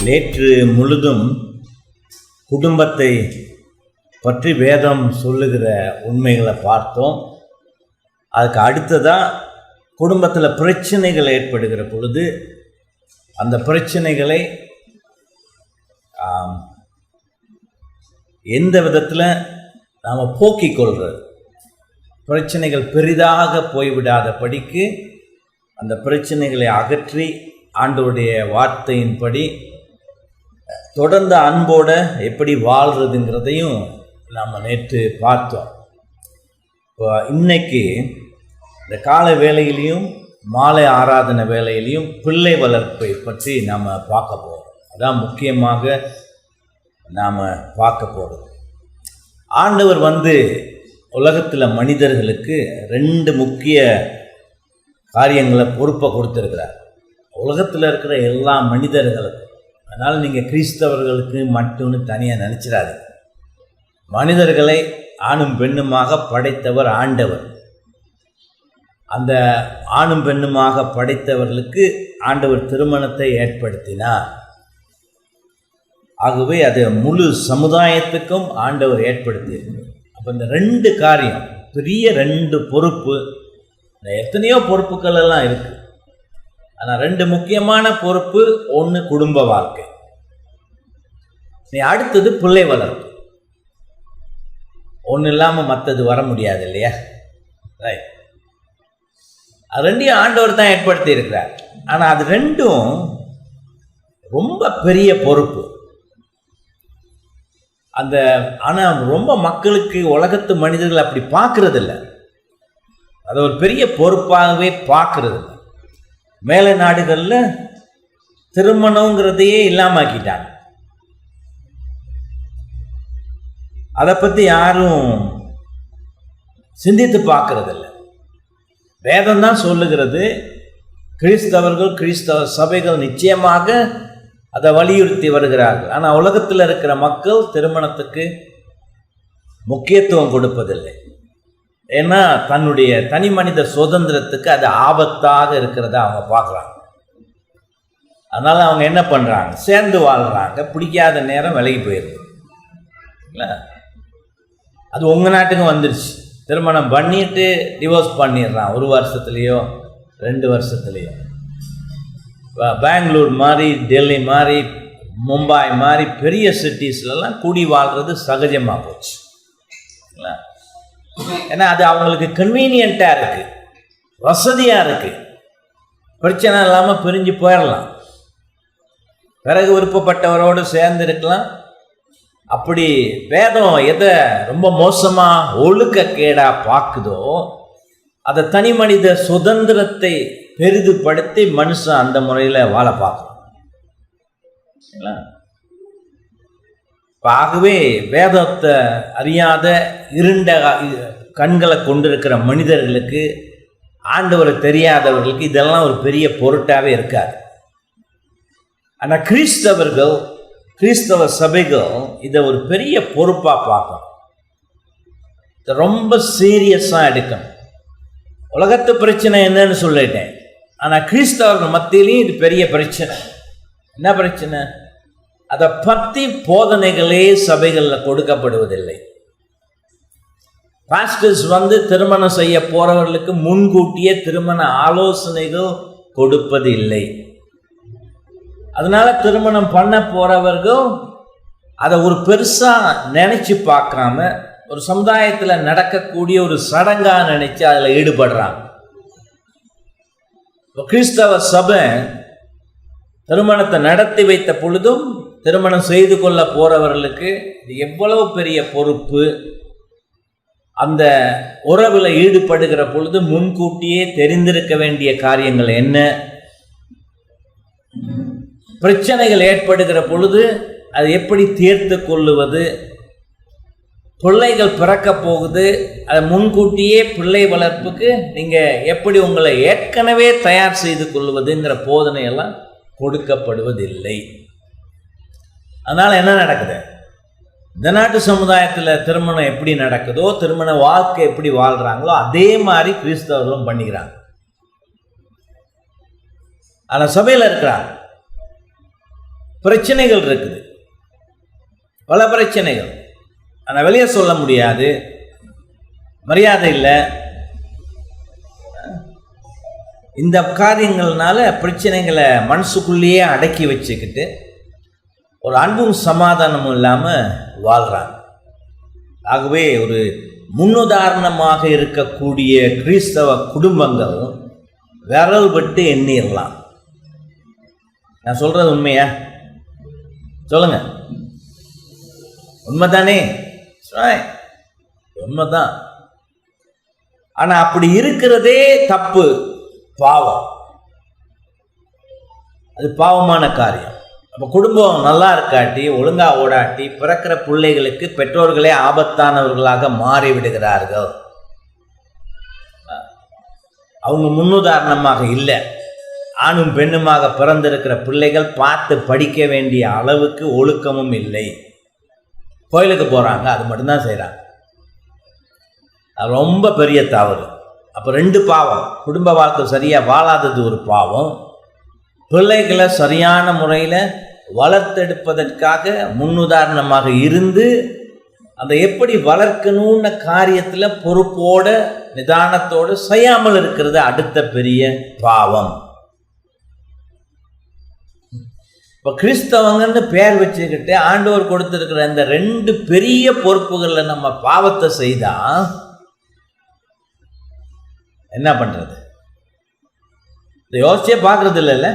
நேற்று முழுதும் குடும்பத்தை பற்றி வேதம் சொல்லுகிற உண்மைகளை பார்த்தோம். அதுக்கு அடுத்ததாக குடும்பத்தில் பிரச்சனைகள் ஏற்படுகிற பொழுது அந்த பிரச்சனைகளை எந்த விதத்தில் நாம் போக்கிக் கொள்வது, பிரச்சனைகள் பெரிதாக போய்விடாத படிக்கு அந்த பிரச்சனைகளை அகற்றி ஆண்டவருடைய வார்த்தையின்படி தொடர்ந்து அன்போடு எப்படி வாழ்கிறதுங்கிறதையும் நாம் நேற்று பார்த்தோம். இப்போ இன்னைக்கு இந்த காலை வேளையிலையும் மாலை ஆராதனை வேளையிலையும் பிள்ளை வளர்ப்பை பற்றி நாம் பார்க்க போகிறோம். அதான் முக்கியமாக நாம் பார்க்க போகிறோம். ஆண்டவர் உலகத்தில் மனிதர்களுக்கு 2 முக்கிய காரியங்களை பொறுப்பை கொடுத்துருக்கிறார், உலகத்தில் இருக்கிற எல்லா மனிதர்களுக்கும். அதனால் நீங்கள் கிறிஸ்தவர்களுக்கு மட்டும்னு தனியாக நினச்சிடாதீங்க. மனிதர்களை ஆணும் பெண்ணுமாக படைத்தவர் ஆண்டவர். அந்த ஆணும் பெண்ணுமாக படைத்தவர்களுக்கு ஆண்டவர் திருமணத்தை ஏற்படுத்தினார். ஆகவே அது முழு சமுதாயத்துக்கும் ஆண்டவர் ஏற்படுத்தியிருக்கிறார். அப்போ இந்த 2 காரியம், பெரிய 2 பொறுப்பு, எத்தனையோ பொறுப்புகள் எல்லாம் இருக்குது. ஆனால் 2 முக்கியமான பொறுப்பு. ஒன்று குடும்ப வாழ்க்கை, அடுத்தது பிள்ளை வளர்ப்பு. ஒன்று இல்லாமல் மற்றது வர முடியாது இல்லையா? ரைட். அது 2ஐயும் ஆண்டவர் தான் ஏற்படுத்தி இருக்கிறார். ஆனால் அது 2ம் ரொம்ப பெரிய பொறுப்பு. ஆனால் ரொம்ப மக்களுக்கு, உலகத்து மனிதர்கள் அப்படி பார்க்கறதில்ல. அதை ஒரு பெரிய பொறுப்பாகவே பார்க்கறது இல்லை. மேலை நாடுகளில் திருமணங்கிறதையே இல்லாமக்கிட்டாங்க. அதை பற்றி யாரும் சிந்தித்து பார்க்கறதில்ல. வேதம் தான் சொல்லுகிறது. கிறிஸ்தவ சபைகள் நிச்சயமாக அதை வலியுறுத்தி வருகிறார்கள். ஆனால் உலகத்தில் இருக்கிற மக்கள் திருமணத்துக்கு முக்கியத்துவம் கொடுப்பதில்லை. ஏன்னா தன்னுடைய தனி மனித சுதந்திரத்துக்கு அது ஆபத்தாக இருக்கிறத அவங்க பார்க்குறாங்க. அதனால் அவங்க என்ன பண்ணுறாங்க, சேர்ந்து வாழ்கிறாங்க. பிடிக்காத நேரம் விலகி போயிடுது இல்லை? அது உங்கள் நாட்டுக்கும் வந்துடுச்சு. திருமணம் பண்ணிட்டு டிவோர்ஸ் பண்ணிடுறான் 1 வருஷத்துலேயோ 2 வருஷத்துலேயோ. பெங்களூர் மாதிரி, டெல்லி மாதிரி, மும்பை மாதிரி பெரிய சிட்டிஸ்லாம் கூடி வாழ்கிறது சகஜமாக போச்சு இல்லை? ஏன்னா அது அவங்களுக்கு கன்வீனியண்ட்டாக இருக்குது, வசதியாக இருக்குது. பிரச்சனை இல்லாமல் பிரிஞ்சு போயிடலாம், பிறகு விருப்பப்பட்டவரோடு சேர்ந்து இருக்கலாம். அப்படி வேதம் எதை ரொம்ப மோசமாக ஒழுக்கக்கேடாக பார்க்குதோ அதை தனி மனித சுதந்திரத்தை பெரிதுபடுத்தி மனுஷன் அந்த முறையில் வாழ பார்க்கலாம். ஆகவே வேதத்தை அறியாத இருண்ட கண்களை கொண்டிருக்கிற மனிதர்களுக்கு, ஆண்டவரை தெரியாதவர்களுக்கு இதெல்லாம் ஒரு பெரிய பொருட்டாகவே இருக்காது. ஆனால் கிறிஸ்தவ சபைகள் இதை ஒரு பெரிய பொறுப்பாக பார்க்கணும். இதை ரொம்ப சீரியஸாக எடுக்கணும். உலகத்து பிரச்சனை என்னன்னு சொல்லிட்டேன். ஆனால் கிறிஸ்தவர்கள் மத்தியிலையும் இது பெரிய பிரச்சனை. என்ன பிரச்சனை? அதை பற்றி போதனைகளே சபைகளில் கொடுக்கப்படுவதில்லை. பாஸ்டர்ஸ் திருமணம் செய்ய போறவர்களுக்கு முன்கூட்டியே திருமண ஆலோசனைகள் கொடுப்பது இல்லை. அதனால திருமணம் பண்ண போறவர்கள் அதை ஒரு பெருசா நினைச்சு பார்க்காம ஒரு சமுதாயத்தில் நடக்கக்கூடிய ஒரு சடங்கா நினைச்சு அதில் ஈடுபடுறாங்க. கிறிஸ்தவ சபை திருமணத்தை நடத்தி வைத்த பொழுதும் திருமணம் செய்து கொள்ள போறவர்களுக்கு இது எவ்வளவு பெரிய பொறுப்பு. அந்த உறவில் ஈடுபடுகிற பொழுது முன்கூட்டியே தெரிந்திருக்க வேண்டிய காரியங்கள் என்ன, பிரச்சனைகள் ஏற்படுகிற பொழுது அது எப்படி தீர்த்து கொள்ளுவது, பிள்ளைகள் பிறக்க போகுது, அதை முன்கூட்டியே பிள்ளை வளர்ப்புக்கு நீங்கள் எப்படி உங்களை ஏற்கனவே தயார் செய்து கொள்வதுங்கிற போதனையெல்லாம் கொடுக்கப்படுவதில்லை. அதனால் என்ன நடக்குது? இந்த நாட்டு சமுதாயத்தில் திருமணம் எப்படி நடக்குதோ, திருமண வாழ்க்கை எப்படி வாழ்கிறாங்களோ அதே மாதிரி கிறிஸ்தவர்களும் பண்ணிக்கிறாங்க. ஆனால் சபையில் இருக்கிறாங்க. பிரச்சனைகள் இருக்குது, பல பிரச்சனைகள். ஆனால் வெளியே சொல்ல முடியாது, மரியாதை இல்லை. இந்த காரியங்கள்னால பிரச்சனைகளை மனசுக்குள்ளேயே அடக்கி வச்சுக்கிட்டு ஒரு அன்பும் சமாதானமும் இல்லாமல் வாழ்கிறாங்க. ஆகவே ஒரு முன்னுதாரணமாக இருக்கக்கூடிய கிறிஸ்தவ குடும்பங்கள் விரல் விட்டு எண்ணிடலாம். நான் சொல்கிறது உண்மையா? சொல்லுங்க, உண்மைதானே? உண்மைதான். ஆனால் அப்படி இருக்கிறதே தப்பு, பாவம். அது பாவமான காரியம். அப்போ குடும்பம் நல்லா இருக்காட்டி, ஒழுங்கா ஓடாட்டி, பிறக்கிற பிள்ளைகளுக்கு பெற்றோர்களே ஆபத்தானவர்களாக மாறிவிடுகிறார்கள். அவங்க முன்னுதாரணமாக இல்லை. ஆணும் பெண்ணுமாக பிறந்திருக்கிற பிள்ளைகள் பார்த்து படிக்க வேண்டிய அளவுக்கு ஒழுக்கமும் இல்லை. கோயிலுக்கு போகிறாங்க, அது மட்டும்தான் செய்கிறாங்க. அது ரொம்ப பெரிய தவறு. அப்போ ரெண்டு பாவம். குடும்ப வாழ்க்கை சரியாக வாழாதது ஒரு பாவம். பிள்ளைகளை சரியான முறையில் வளர்த்தெடுப்பதற்காக முன்னுதாரணமாக இருந்து அந்த எப்படி வளர்க்கணும்னு காரியத்தில் பொறுப்போடு நிதானத்தோடு செய்யாமல் இருக்கிறது அடுத்த பெரிய பாவம். இப்போ கிறிஸ்தவங்கன்னு பேர் வச்சுக்கிட்டு ஆண்டவர் கொடுத்துருக்கிற இந்த ரெண்டு பெரிய பொறுப்புகளில் நம்ம பாவத்தை செய்தால் என்ன பண்ணுறது? இதை யோசிச்சே பார்க்குறது இல்லைல்ல.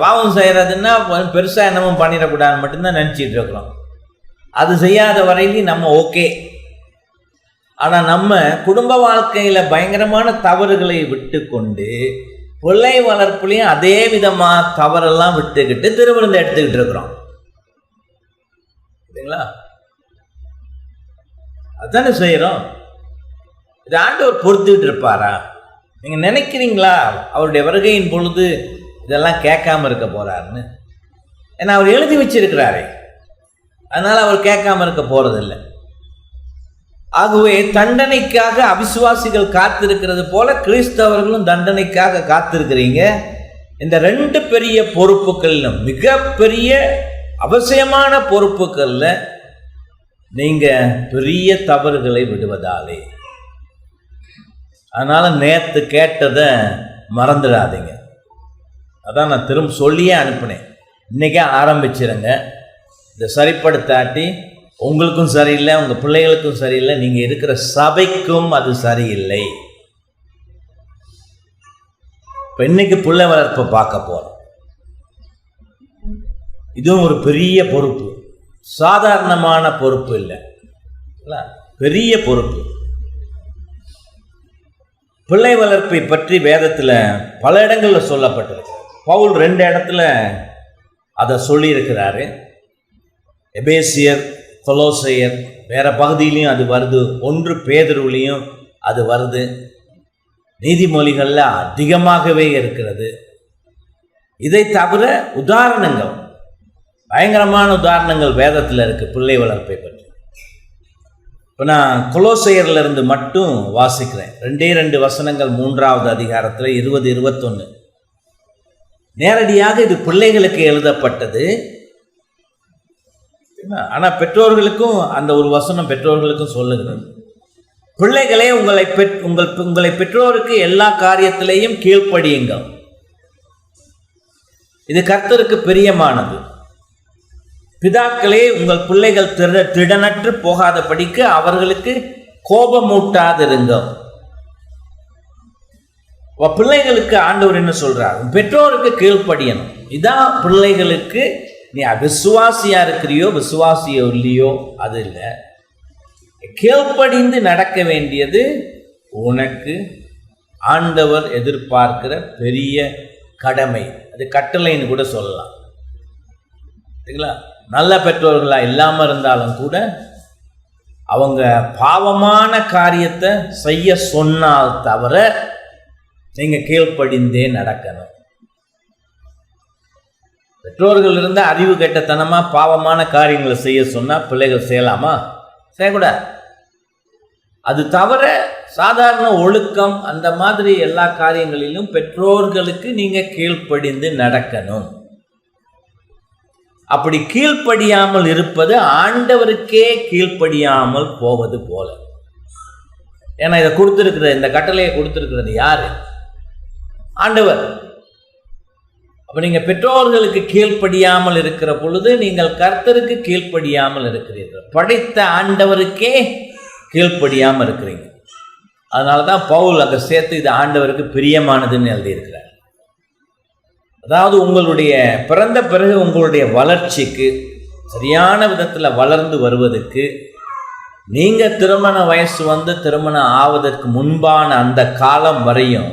பாவம் செய்கிறதுன்னா பெருசாக என்னமும் பண்ணிடக்கூடாதுன்னு மட்டும்தான் நினச்சிட்டு இருக்கிறோம். அது செய்யாத வரையிலையும் நம்ம ஓகே. ஆனால் நம்ம குடும்ப வாழ்க்கையில் பயங்கரமான தவறுகளை விட்டு கொண்டு பிள்ளை வளர்ப்புலையும் அதே விதமாக தவறெல்லாம் விட்டுக்கிட்டு திருவிழந்த எடுத்துக்கிட்டு இருக்கிறோம். சரிங்களா? அதுதானே செய்கிறோம். இது ஆண்டவர் பொறுத்துக்கிட்டு இருப்பாரா? நீங்கள் நினைக்கிறீங்களா அவருடைய வருகையின் பொழுது இதெல்லாம் கேட்காம இருக்க போறாருன்னு? ஏன்னா அவர் எழுதி வச்சிருக்கிறாரே, அதனால அவர் கேட்காம இருக்க போறதில்லை. ஆகவே தண்டனைக்காக அவிசுவாசிகள் காத்திருக்கிறது போல கிறிஸ்தவர்களும் தண்டனைக்காக காத்திருக்கிறீங்க. இந்த ரெண்டு பெரிய பொறுப்புகளிலும் மிகப்பெரிய அவசியமான பொறுப்புகளில் நீங்க பெரிய தவறுகளை விடுவதாலே. அதனால நேற்று கேட்டதை மறந்துடாதீங்க. அதான் நான் திரும்ப சொல்லியே அனுப்பினேன். இன்றைக்கே ஆரம்பிச்சிருங்க. இதை சரிப்படுத்தாட்டி உங்களுக்கும் சரியில்லை, உங்கள் பிள்ளைகளுக்கும் சரியில்லை, நீங்கள் இருக்கிற சபைக்கும் அது சரியில்லை. இப்போ இன்னைக்கு பிள்ளை வளர்ப்பை பார்க்க போகிறோம். இதுவும் ஒரு பெரிய பொறுப்பு, சாதாரணமான பொறுப்பு இல்லை, பெரிய பொறுப்பு. பிள்ளை வளர்ப்பை பற்றி வேதத்தில் பல இடங்களில் சொல்லப்பட்டிருக்கு. பவுல் 2 இடத்துல அதை சொல்லியிருக்கிறாரு. எபேசியர், கொலோசையர், வேற பகுதியிலையும் அது வருது, 1 பேதுருவிலையும் அது வருது, நீதிமொழிகளில் அதிகமாகவே இருக்கிறது. இதை தவிர உதாரணங்கள், பயங்கரமான உதாரணங்கள் வேதத்தில் இருக்கு பிள்ளை வளர்ப்பை பற்றி. இப்போ நான் கொலோசையர்ல இருந்து மட்டும் வாசிக்கிறேன். 2 வசனங்கள் 3வது அதிகாரத்தில் 20, 21. நேரடியாக இது பிள்ளைகளுக்கு எழுதப்பட்டது. ஆனால் பெற்றோர்களுக்கும் அந்த ஒரு வசனம் பெற்றோர்களுக்கும் சொல்லுகிறது. பிள்ளைகளே உங்களை பெற்றோருக்கு எல்லா காரியத்திலேயும் கீழ்ப்படியுங்கள், இது கர்த்தருக்கு பிரியமானது. பிதாக்களே உங்கள் பிள்ளைகள் திடனற்று போகாதபடிக்கு அவர்களுக்கு கோபமூட்டாதிருங்கள். பிள்ளைகளுக்கு ஆண்டவர் என்ன சொல்றார்? பெற்றோருக்கு கீழ்ப்படியணும். இதான் பிள்ளைகளுக்கு. நீ விசுவாசியா இருக்கிறியோ விசுவாசியோ இல்லையோ அது இல்லை, கீழ்ப்படிந்து நடக்க வேண்டியது உனக்கு ஆண்டவர் எதிர்பார்க்கிற பெரிய கடமை. அது கட்டளைன்னு கூட சொல்லலாம். சரிங்களா? நல்ல பெற்றோர்களா இல்லாமல் இருந்தாலும் கூட அவங்க பாவமான காரியத்தை செய்ய சொன்னால் தவிர நீங்க கீழ்ப்படிந்தே நடக்கணும். பெற்றோர்கள் இருந்த அறிவு கெட்டத்தனமா பாவமான காரியங்களை செய்ய சொன்னா பிள்ளைகள் செய்யலாமா? செய்யக்கூடாது. அது தவிர சாதாரண ஒழுக்கம் அந்த மாதிரி எல்லா காரியங்களிலும் பெற்றோர்களுக்கு நீங்க கீழ்ப்படிந்து நடக்கணும். அப்படி கீழ்ப்படியாமல் இருப்பது ஆண்டவருக்கே கீழ்ப்படியாமல் போவது போல. ஏன்னா இதை கொடுத்திருக்கிறது, இந்த கட்டளையை கொடுத்திருக்கிறது யாரு? ஆண்டவர். அப்ப நீங்க பெற்றோர்களுக்கு கீழ்ப்படியாமல் இருக்கிற பொழுது நீங்கள் கர்த்தருக்கு கீழ்ப்படியாமல் இருக்கிறீர்கள், படைத்த ஆண்டவருக்கே கீழ்ப்படியாமல் இருக்கிறீங்க. அதனாலதான் பவுல் அங்க சேர்த்து இது ஆண்டவருக்கு பிரியமானதுன்னு எழுதியிருக்கிறார். அதாவது உங்களுடைய பிறந்த பிறகு உங்களுடைய வளர்ச்சிக்கு சரியான விதத்தில் வளர்ந்து வருவதற்கு நீங்க திருமண வயசு வந்து திருமணம் ஆவதற்கு முன்பான அந்த காலம் வரையும்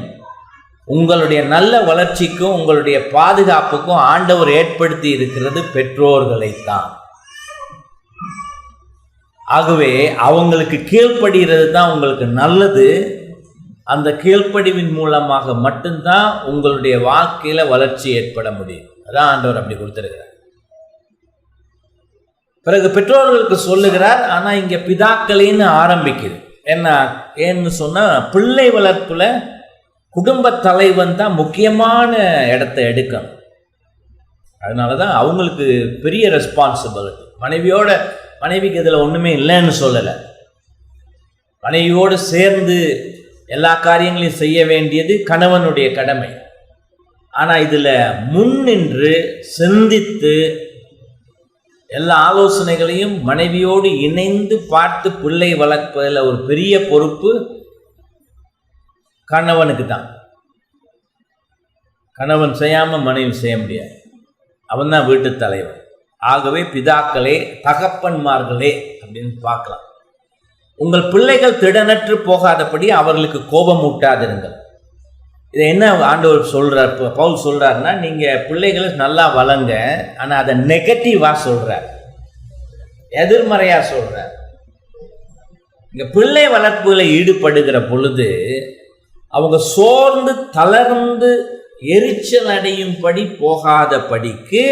உங்களுடைய நல்ல வளர்ச்சிக்கும் உங்களுடைய பாதுகாப்புக்கும் ஆண்டவர் ஏற்படுத்தி இருக்கிறது பெற்றோர்களைத்தான். ஆகவே அவங்களுக்கு கீழ்ப்படுகிறது தான் உங்களுக்கு நல்லது. அந்த கீழ்ப்படிவின் மூலமாக மட்டும்தான் உங்களுடைய வாழ்க்கையில வளர்ச்சி ஏற்பட முடியும். அதான் ஆண்டவர் அப்படி கொடுத்திருக்கிறார். பிறகு பெற்றோர்களுக்கு சொல்லுகிறார். ஆனா இங்க பிதாக்களின்னு ஆரம்பிக்குது. ஏன்னு சொன்னா பிள்ளை வளர்ப்புல குடும்ப தலைவன் தான் முக்கியமான இடத்தை எடுக்கணும். அதனாலதான் அவங்களுக்கு பெரிய ரெஸ்பான்சிபிலிட்டி. மனைவிக்கு இதுல ஒண்ணுமே இல்லைன்னு சொல்லலை. மனைவியோடு சேர்ந்து எல்லா காரியங்களையும் செய்ய வேண்டியது கணவனுடைய கடமை. ஆனா இதுல முன்னின்று சிந்தித்து எல்லா ஆலோசனைகளையும் மனைவியோடு இணைந்து பார்த்து பிள்ளை வளர்ப்பதில் ஒரு பெரிய பொறுப்பு கணவனுக்கு தான். கணவன் செய்யாம மனைவி செய்ய முடியாது. அவன் தான் வீட்டு தலைவன். ஆகவே பிதாக்களே, தகப்பன்மார்களே அப்படின்னு பார்க்கலாம். உங்கள் பிள்ளைகள் திடனற்று போகாதபடி அவர்களுக்கு கோபம் ஊட்டாதிருங்கள். இதை என்ன ஆண்டவர் சொல்றார், பவுல் சொல்றாருன்னா, நீங்க பிள்ளைகளை நல்லா வளங்க, ஆனா அதை நெகட்டிவா சொல்றார், எதிர்மறையா சொல்றார். இங்க பிள்ளை வளர்ப்புகளை ஈடுபடுகிற பொழுது அவங்க சோர்ந்து தளர்ந்து எரிச்சல் அடையும்படி போகாதபடிக்கு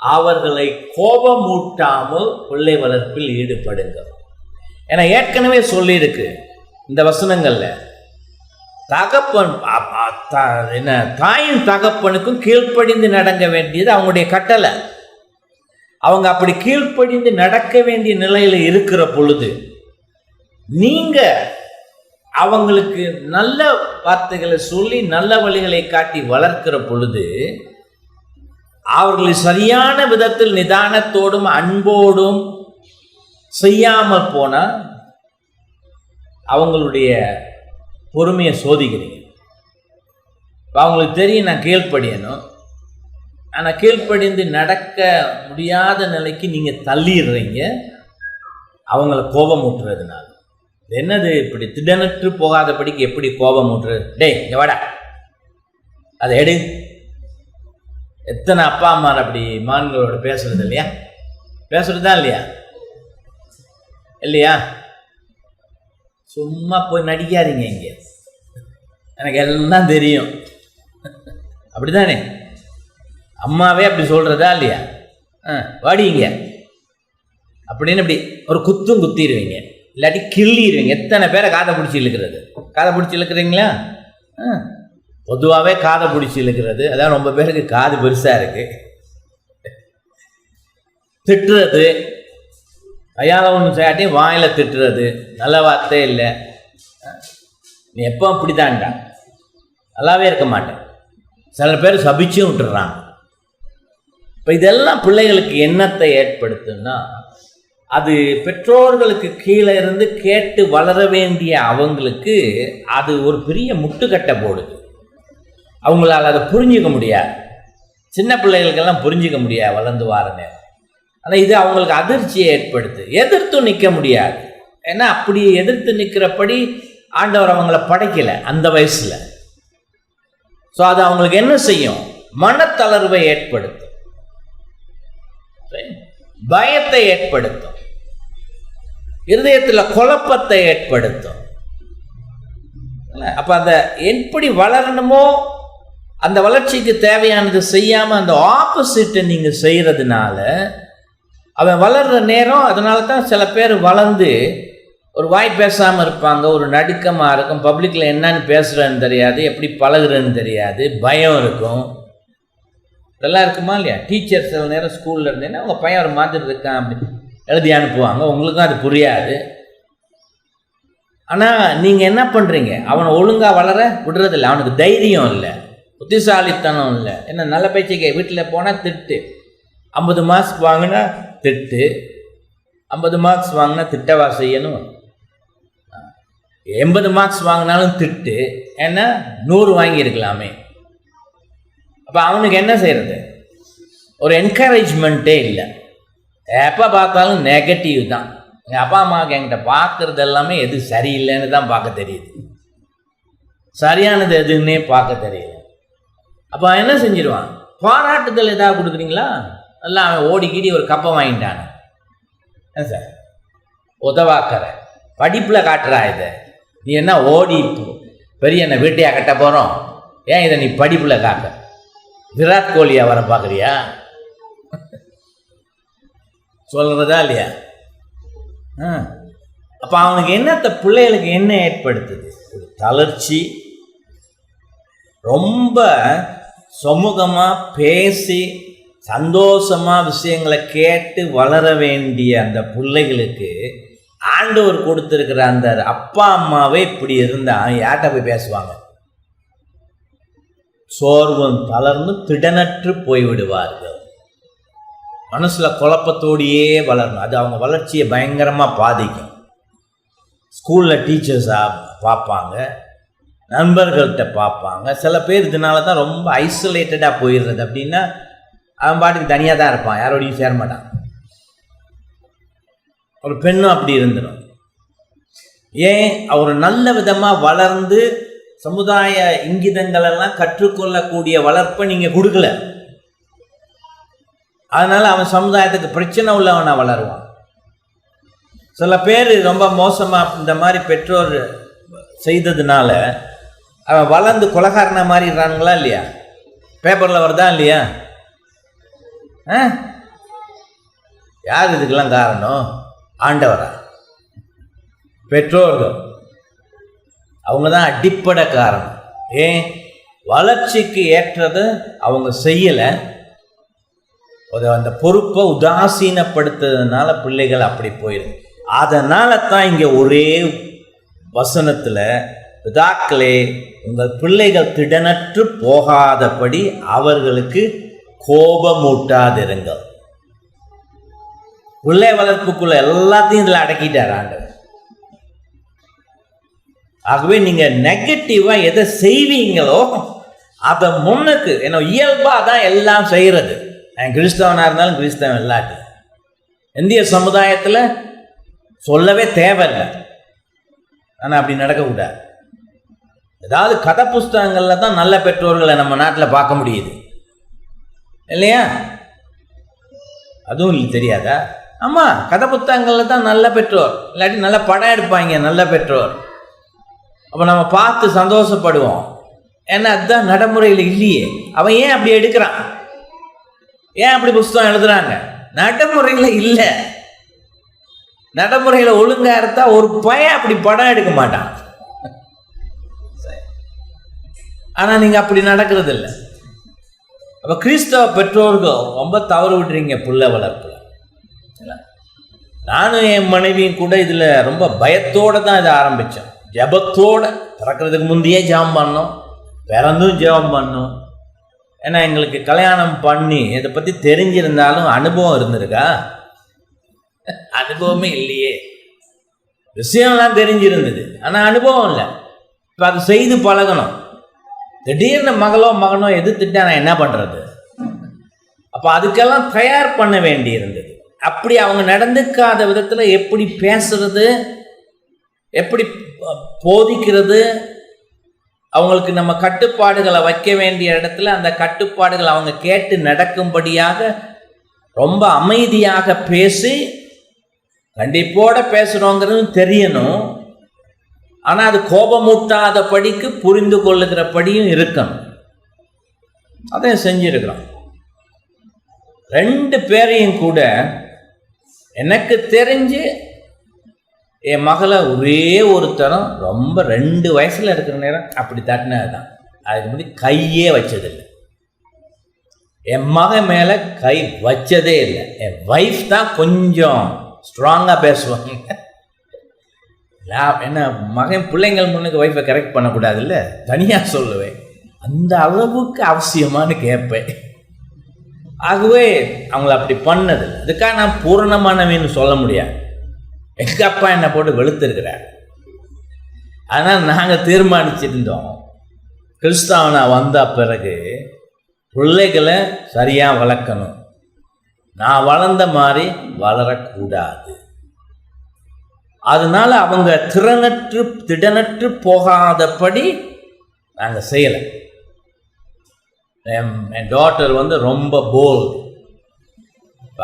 அவர்களை கோபமூட்டாமல் பிள்ளை வளர்ப்பில் ஈடுபடுங்கள். ஏன்னா ஏற்கனவே சொல்லியிருக்கு இந்த வசனங்கள்ல, தகப்பன் என்ன தாயின் தகப்பனுக்கும் கீழ்ப்படிந்து நடக்க வேண்டியது அவங்களுடைய கட்டளை. அவங்க அப்படி கீழ்ப்படிந்து நடக்க வேண்டிய நிலையில இருக்கிற பொழுது நீங்க அவங்களுக்கு நல்ல வார்த்தைகளை சொல்லி நல்ல வழிகளை காட்டி வளர்க்கிற பொழுது அவர்களை சரியான விதத்தில் நிதானத்தோடும் அன்போடும் செய்யாமல் போனா அவங்களுடைய பொறுமையை சோதிக்கிறீங்க. அவங்களுக்கு தெரியும் நான் கீழ்ப்படியணும், ஆனால் கீழ்ப்படிந்து நடக்க முடியாத நிலைக்கு நீங்கள் தள்ளிடுறீங்க அவங்கள கோபம் ஊட்டுறதுனால. என்னது இப்படி திடனற்று போகாதபடிக்கு எப்படி கோபம் ஊட்டுறது? டேய் இங்க வாடா, அதை எடு. எத்தனை அப்பா அம்மா அப்படி மான்களோட பேசுறது இல்லையா? பேசுறது தான் இல்லையா? இல்லையா? சும்மா போய் நடிக்காதீங்க, இங்கே எனக்கு எல்லாம் தெரியும். அப்படிதானே? அம்மாவே அப்படி சொல்றதா இல்லையா? வாடிங்க அப்படின்னு இப்படி ஒரு குத்தும் குத்திடுவீங்க, இல்லாட்டி கிள்ளிடுவீங்க. எத்தனை பேரை காதை பிடிச்சி இழுக்கிறது? காதை பிடிச்சி இழுக்கிறீங்களா? பொதுவாகவே காதை பிடிச்சி இழுக்கிறது, அதான் ரொம்ப பேருக்கு காது பெருசாக இருக்கு. திட்டுறது, கையால் ஒன்று செய்யாட்டியும் வாயில் திட்டுறது, நல்ல வார்த்தை இல்லை, நீ எப்போ அப்படித்தான்டா, நல்லாவே இருக்க மாட்டேன். சில பேர் சபிச்சும் விட்டுறாங்க. இப்போ இதெல்லாம் பிள்ளைகளுக்கு எண்ணத்தை ஏற்படுத்துன்னா அது பெற்றோர்களுக்கு கீழே இருந்து கேட்டு வளர வேண்டிய அவங்களுக்கு அது ஒரு பெரிய முட்டுக்கட்டை போடுது. அவங்களால் அதை புரிஞ்சிக்க முடியாது. சின்ன பிள்ளைகளுக்கெல்லாம் புரிஞ்சிக்க முடியாது வளர்ந்து வார நேரம். ஆனால் இது அவங்களுக்கு அதிர்ச்சியை ஏற்படுத்து. எதிர்த்து நிற்க முடியாது. ஏன்னா அப்படி எதிர்த்து நிற்கிறபடி ஆண்டவர் அவங்கள படைக்கலை அந்த வயசில். ஸோ அது அவங்களுக்கு என்ன செய்யும்? மனத்தளர்வை ஏற்படுத்தும், பயத்தை ஏற்படுத்தும், இருதயத்தில் குழப்பத்தை ஏற்படுத்தும். அப்போ அந்த எப்படி வளரணுமோ அந்த வளர்ச்சிக்கு தேவையானது செய்யாமல் அந்த ஆப்போசிட்டை நீங்கள் செய்கிறதுனால அவன் வளர்கிற நேரம். அதனால தான் சில பேர் வளர்ந்து ஒரு வாய் பேசாமல் இருப்பாங்க, ஒரு நடுக்கமாக இருக்கும், பப்ளிக்கில் என்னன்னு பேசுகிறேன்னு தெரியாது, எப்படி பழகுறேன்னு தெரியாது, பயம் இருக்கும். இதெல்லாம் இருக்குமா இல்லையா? டீச்சர் சில நேரம் ஸ்கூலில் இருந்தேன்னா உங்கள் பையன் ஒரு மாதிரி இருக்கான் அப்படி எழுதி அனுப்புவாங்க, உங்களுக்கும் அது புரியாது. ஆனால் நீங்கள் என்ன பண்ணுறீங்க, அவனை ஒழுங்காக வளர விடுறதில்லை. அவனுக்கு தைரியம் இல்லை, புத்திசாலித்தனம் இல்லை. என்ன நல்ல பேச்சுக்கே வீட்டில் போனால் திட்டு, 50 மார்க்ஸ் வாங்கினா திட்டு, 50 மார்க்ஸ் வாங்கினா திட்டவா செய்யணும், 80 மார்க்ஸ் வாங்கினாலும் திட்டு. ஏன்னா 100 வாங்கியிருக்கலாமே. அப்போ அவனுக்கு என்ன செய்கிறது? ஒரு என்கரேஜ்மெண்ட்டே இல்லை. எப்போ பார்த்தாலும் நெகட்டிவ் தான். எங்கள் அப்பா அம்மாவுக்கு என்கிட்ட பார்க்குறது எல்லாமே எது சரியில்லைன்னு தான் பார்க்க தெரியுது, சரியானது எதுன்னே பார்க்க தெரியல. அப்போ என்ன செஞ்சிடுவான்? பாராட்டுதல் எதாவது கொடுக்குறீங்களா? எல்லாம் அவன் ஓடிக்கிடி ஒரு கப்பை வாங்கிட்டானே, என்ன சார் உதவாக்கிற படிப்பில் காட்டுறா இதை, நீ என்ன ஓடி பெரிய என்ன வீட்டையா கட்ட போகிறோம், ஏன் இதை நீ படிப்பில் காக்க? விராட் கோலியா வர பார்க்குறியா? சொல்கிறதா இல்லையா? அப்போ அவனுக்கு என்னத்த பிள்ளைகளுக்கு என்ன ஏற்படுத்துது? ஒரு தளர்ச்சி. ரொம்ப சமூகமாக பேசி சந்தோஷமாக விஷயங்களை கேட்டு வளர வேண்டிய அந்த பிள்ளைகளுக்கு ஆண்டவர் கொடுத்துருக்கிற அந்த அப்பா அம்மாவே இப்படி இருந்தால் யார்கிட்ட போய் பேசுவாங்க? சோர்வும் தளர்ந்து திடனற்று போய்விடுவார்கள். மனசில் குழப்பத்தோடையே வளரணும். அது அவங்க வளர்ச்சியை பயங்கரமாக பாதிக்கும். ஸ்கூலில் டீச்சர்ஸாக பார்ப்பாங்க, நண்பர்கள்கிட்ட பார்ப்பாங்க. சில பேர் இதனால தான் ரொம்ப ஐசோலேட்டடாக போயிடுறது. அப்படின்னா அவன் பாட்டுக்கு தனியாக தான் இருப்பான், யாரோடையும் சேர மாட்டான். ஒரு பெண்ணும் அப்படி இருந்துடும். ஏன்? அவர் நல்ல விதமாக வளர்ந்து சமுதாய இங்கிதங்களெல்லாம் கற்றுக்கொள்ளக்கூடிய வளர்ப்பை நீங்கள் கொடுக்கல. அதனால் அவன் சமுதாயத்துக்கு பிரச்சனை உள்ளவனாக வளருவான். சில பேர் ரொம்ப மோசமாக இந்த மாதிரி பெற்றோர் செய்ததுனால அவன் வளர்ந்து கொலைகாரனா மாறிடுறானுங்களா இல்லையா? பேப்பரில் வருதா இல்லையா? யார் இதுக்கெல்லாம் காரணம்? ஆண்டவரா? பெற்றோர்கள். அவங்க தான் அடிப்படை காரணம். ஏன்? வளர்ச்சிக்கு ஏற்றதை அவங்க செய்யலை. அந்த பொறுப்பை உதாசீனப்படுத்துறதுனால பிள்ளைகள் அப்படி போயிடும். அதனால தான் இங்கே ஒரே வசனத்தில், பிதாக்களே உங்கள் பிள்ளைகள் திடனற்று போகாதபடி அவர்களுக்கு கோபமூட்டாதிருங்கள். பிள்ளை வளர்ப்புக்குள்ள எல்லாத்தையும் இதில் அடக்கிட்டார் ஆண்டவர். ஆகவே நீங்கள் நெகட்டிவாக எதை செய்வீங்களோ அதை முன்னுக்கு, ஏன்னா இயல்பாக தான் எல்லாம் செய்கிறது. கிறிஸ்தவனாக இருந்தாலும் கிறிஸ்தவன் இல்லாட்டி இந்திய சமுதாயத்தில் சொல்லவே தேவையில்லை. ஆனால் அப்படி நடக்கக்கூடாது. ஏதாவது கதை புஸ்தகங்களில் தான் நல்ல பெற்றோர்களை நம்ம நாட்டில் பார்க்க முடியுது இல்லையா? அதுவும் தெரியாதா? ஆமாம், கதை புத்தகங்களில் தான் நல்ல பெற்றோர், இல்லாட்டி நல்ல படம் எடுப்பாங்க நல்ல பெற்றோர். அப்போ நம்ம பார்த்து சந்தோஷப்படுவோம். ஏன்னா அதுதான் நடைமுறையில் இல்லையே. அவன் ஏன் அப்படி எடுக்கிறான்? ஏன் அப்படி புஸ்தகம் எழுதுறாங்க? நடைமுறையில் இல்லை. நடைமுறையில் ஒழுங்காக இருந்தால் ஒரு பையன் அப்படி படம் எடுக்க மாட்டான். ஆனால் நீங்கள் அப்படி நடக்கிறது இல்லை. அப்போ கிறிஸ்தவ பெற்றோர்கள் ரொம்ப தவறு விட்டுறீங்க பிள்ளை வளர்ப்பில். நானும் என் மனைவியும் கூட இதில் ரொம்ப பயத்தோடு தான் இதை ஆரம்பித்தோம். ஜபத்தோடு பிறக்கிறதுக்கு முந்தையே ஜெபம் பண்ணோம், பிறந்தும் ஜெபம் பண்ணோம். ஏன்னா எங்களுக்கு கல்யாணம் பண்ணி இதை பற்றி தெரிஞ்சிருந்தாலும் அனுபவம் இருந்திருக்கா? அனுபவமே இல்லையே. விஷயம்லாம் தெரிஞ்சிருந்தது, ஆனால் அனுபவம் இல்லை. இப்போ அதை செய்து பழகணும். திடீர்னு மகளோ மகனோ எதிர்த்துட்டா நான் என்ன பண்ணுறது? அப்போ அதுக்கெல்லாம் தயார் பண்ண வேண்டி இருந்தது. அப்படி அவங்க நடந்துக்காத விதத்தில் எப்படி பேசுறது, எப்படி போதிக்கிறது, அவங்களுக்கு நம்ம கட்டுப்பாடுகளை வைக்க வேண்டிய இடத்துல அந்த கட்டுப்பாடுகளை அவங்க கேட்டு நடக்கும்படியாக ரொம்ப அமைதியாக பேசி, கண்டிப்போட பேசுகிறோங்கிறது தெரியணும். ஆனால் அது கோபமூட்டாத படிக்கு புரிந்து கொள்ளுகிறபடியும் இருக்கணும். அதை செஞ்சிருக்கிறோம். 2 பேரையும் கூட எனக்கு தெரிஞ்சு என் மகளை ஒரே ஒரு தரம் ரொம்ப 2 வயசில் இருக்கிற நேரம் அப்படி தட்டினது தான். அதுக்கு முன்னாடி கையே வச்சதில்லை. என் மகன் மேலே கை வச்சதே இல்லை. என் ஒய்ஃப் தான் கொஞ்சம் ஸ்ட்ராங்காக பேசுவாங்க. என்ன மகன் பிள்ளைங்கள் முன்னுக்கு ஒய்ஃபை கரெக்ட் பண்ணக்கூடாது இல்லை, தனியாக சொல்லுவேன். அந்த அளவுக்கு அவசியமானு கேட்பேன். ஆகவே அவங்கள அப்படி பண்ணது. அதுக்காக நான் பூரணமானவன்னு சொல்ல முடியாது. எங்கள் அப்பா என்னை போட்டு வெளுத்திருக்கிறார். ஆனால் நாங்கள் தீர்மானிச்சிருந்தோம், கிறிஸ்தவனா வந்த பிறகு பிள்ளைகளை சரியாக வளர்க்கணும், நான் வளர்ந்த மாதிரி வளரக்கூடாது. அதனால் அவங்க திடனற்று போகாதபடி நாங்கள் செய்யலை. என் டாட்டர் ரொம்ப போல்டு.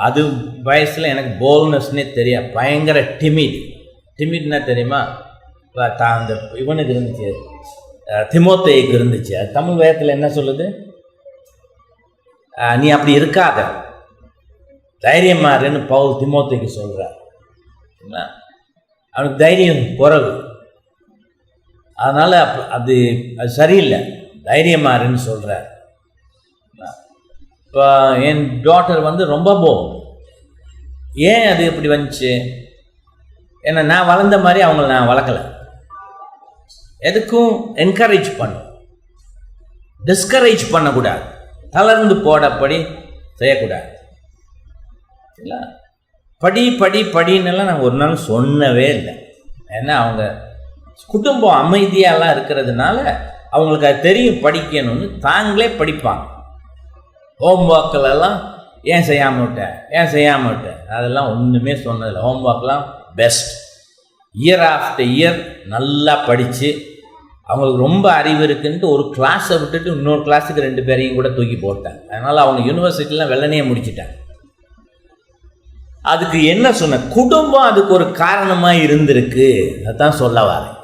அது வயசில் எனக்கு போல்ட்னஸ்னே தெரியாது. பயங்கர டிமிட்னா தெரியுமா? அந்த இவனுக்கு இருந்துச்சு, திமோத்தேயுக்கு இருந்துச்சு. தமிழ் வேதத்தில் என்ன சொல்லுது? நீ அப்படி இருக்காத, தைரியமாறுன்னு பவுல் திமோத்தேயுக்கு சொல்கிறார். அவனுக்கு தைரியம் குறைவு, அதனால் அது சரியில்லை, தைரியமாறுன்னு சொல்கிறார். இப்போ என் டாட்டர் ரொம்ப போகும். ஏன் அது இப்படி வந்துச்சு? ஏன்னா நான் வளர்ந்த மாதிரி அவங்கள நான் வளர்க்கலை. எதுக்கும் என்கரேஜ் பண்ணும், டிஸ்கரேஜ் பண்ணக்கூடாது, தளர்ந்து போடப்படி செய்யக்கூடாது. இல்லை படின்னெல்லாம் நான் ஒரு நாள் சொன்னவே இல்லை. ஏன்னா அவங்க குடும்பம் அமைதியாலாம் இருக்கிறதுனால அவங்களுக்கு அது தெரியும் படிக்கணும்னு, தாங்களே படிப்பாங்க. ஹோம்ஒர்க்கிலெல்லாம் ஏன் செய்யாமல் விட்டேன் அதெல்லாம் ஒன்றுமே சொன்னதில்லை. ஹோம்ஒர்க்லாம் பெஸ்ட். இயர் ஆஃப்டர் இயர் நல்லா படித்து அவங்களுக்கு ரொம்ப அறிவு இருக்குன்ட்டு ஒரு கிளாஸை விட்டுட்டு இன்னொரு கிளாஸுக்கு 2 பேரையும் கூட தூக்கி போட்டாங்க. அதனால் அவங்க யூனிவர்சிட்டிலாம் வெள்ளனையே முடிச்சிட்டாங்க. அதுக்கு என்ன சொன்ன, குடும்பம் அதுக்கு ஒரு காரணமாக இருந்திருக்கு. அதுதான் சொல்ல வரேன்.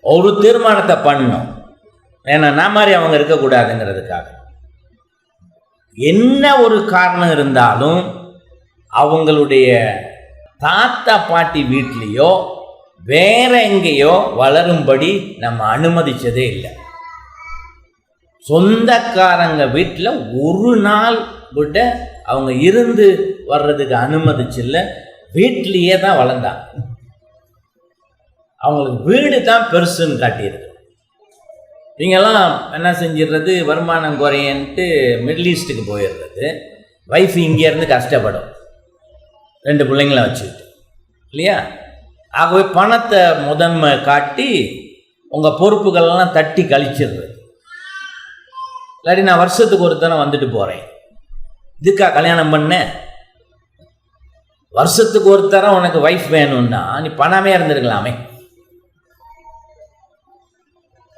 ஒரு தீர்மானத்தை பண்ணணும், ஏன்னா நான் மாதிரி அவங்க இருக்கக்கூடாதுங்கிறதுக்காக. என்ன ஒரு காரணம் இருந்தாலும் அவங்களுடைய தாத்தா பாட்டி வீட்லேயோ வேற எங்கேயோ வளரும்படி நம்ம அனுமதிச்சதே இல்லை. சொந்தக்காரங்க வீட்டில் ஒரு நாள் விட அவங்க இருந்து வர்றதுக்கு அனுமதிச்சில்லை. வீட்லேயே தான் வளர்ந்தாங்க. அவங்களுக்கு வீடு தான் பெருசுன்னு காட்டியிருக்கு. நீங்கள்லாம் என்ன செஞ்சிடுறது, வருமானம் குறையன்ட்டு மிடில் ஈஸ்ட்டுக்கு போயிடுறது. ஒய்ஃப் இங்கேருந்து கஷ்டப்படும் 2 பிள்ளைங்கள வச்சுக்கிட்டு, இல்லையா? ஆகவே பணத்தை முதன்மை காட்டி உங்கள் பொறுப்புகளெல்லாம் தட்டி கழிச்சிடுறது. இல்லாட்டி நான் வருஷத்துக்கு ஒரு தடவை வந்துட்டு போகிறேன், இதுக்கா கல்யாணம் பண்ணேன்? வருஷத்துக்கு ஒரு தரம் உனக்கு ஒய்ஃப் வேணும்னா நீ பணமே இருந்திருக்கலாமே.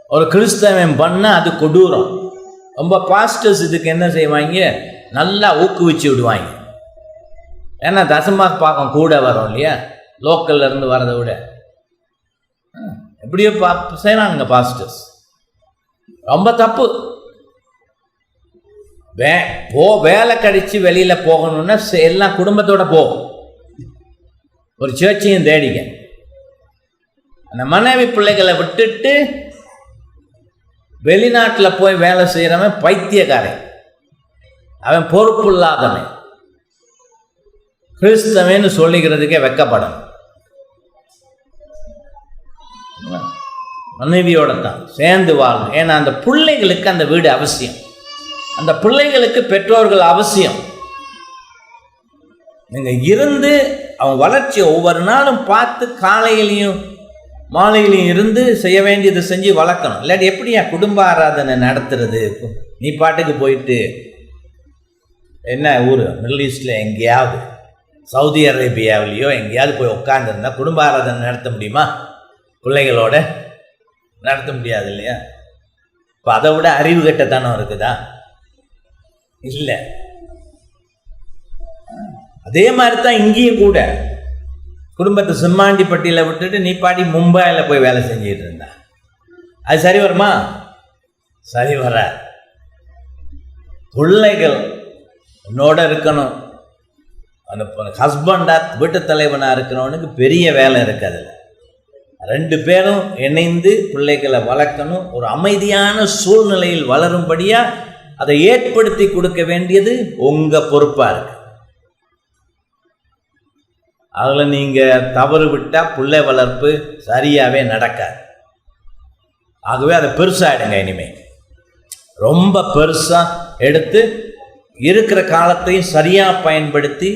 ஒரு கிறிஸ்தவன் பண்ணால் அது கொடூரம். ரொம்ப பாஸ்டர்ஸ் இதுக்கு என்ன செய்வாங்க, நல்லா ஊக்குவிச்சு விடுவாங்க. ஏன்னா தசமா பாக்கம் கூட வரும் இல்லையா, லோக்கல்ல இருந்து வரதை விட. எப்படியோ செய்யறாங்க பாஸ்டர்ஸ். ரொம்ப தப்பு. வேலை கழிச்சு வெளியில போகணும்னா எல்லாம் குடும்பத்தோட போகும். ஒரு சேர்ச்சையும் தேடிக்க. அந்த மனைவி பிள்ளைகளை விட்டுட்டு வெளிநாட்டில் போய் வேலை செய்கிறவன் பைத்தியக்காரன், அவன் பொறுப்பு இல்லாதவன். கிறிஸ்தவன்னு சொல்லிக்கிறதுக்கே வெக்கப்படும். மனைவியோட தான் சேர்ந்து வாழும். ஏன்னா அந்த பிள்ளைகளுக்கு அந்த வீடு அவசியம், அந்த பிள்ளைகளுக்கு பெற்றோர்கள் அவசியம். நீங்கள் இருந்து அவன் வளர்ச்சியை ஒவ்வொரு நாளும் பார்த்து காலையிலையும் மாலையிலையும் இருந்து செய்ய வேண்டியதை செஞ்சு வளர்க்கணும். இல்லாட்டி எப்படியா குடும்ப ஆராதனை நடத்துறது? நீ பாட்டுக்கு போயிட்டு என்ன ஊர் மிடில் ஈஸ்டில் எங்கேயாவது சவுதி அரேபியாவிலையோ எங்கேயாவது போய் உட்காந்துருந்தா குடும்ப ஆராதனை நடத்த முடியுமா? பிள்ளைகளோட நடத்த முடியாது இல்லையா? இப்போ அதை விட அறிவு கட்டத்தனம் இருக்குதா? இல்லை. அதே மாதிரி தான் இங்கேயும் கூட குடும்பத்தை சிம்மாண்டிப்பட்டியில் விட்டுட்டு நீ பாடி மும்பையில் போய் வேலை செஞ்சிட்டு இருந்தா அது சரி வருமா? சரி வர. பிள்ளைகள் உன்னோட இருக்கணும். அந்த ஹஸ்பண்டாக வீட்டு தலைவனாக இருக்கிறவனுக்கு பெரிய வேலை இருக்குது. அதில் 2 பேரும் இணைந்து பிள்ளைகளை வளர்க்கணும். ஒரு அமைதியான சூழ்நிலையில் வளரும்படியா அதை ஏற்படுத்தி கொடுக்க வேண்டியது உங்க பொறுப்பா இருக்கு. அதில் நீங்கள் தவறு விட்டால் பிள்ளை வளர்ப்பு சரியாகவே நடக்காது. ஆகவே அதை பெருசாகிடுங்க. இனிமேல் ரொம்ப பெருசாக எடுத்து இருக்கிற காலத்தையும் சரியாக பயன்படுத்தி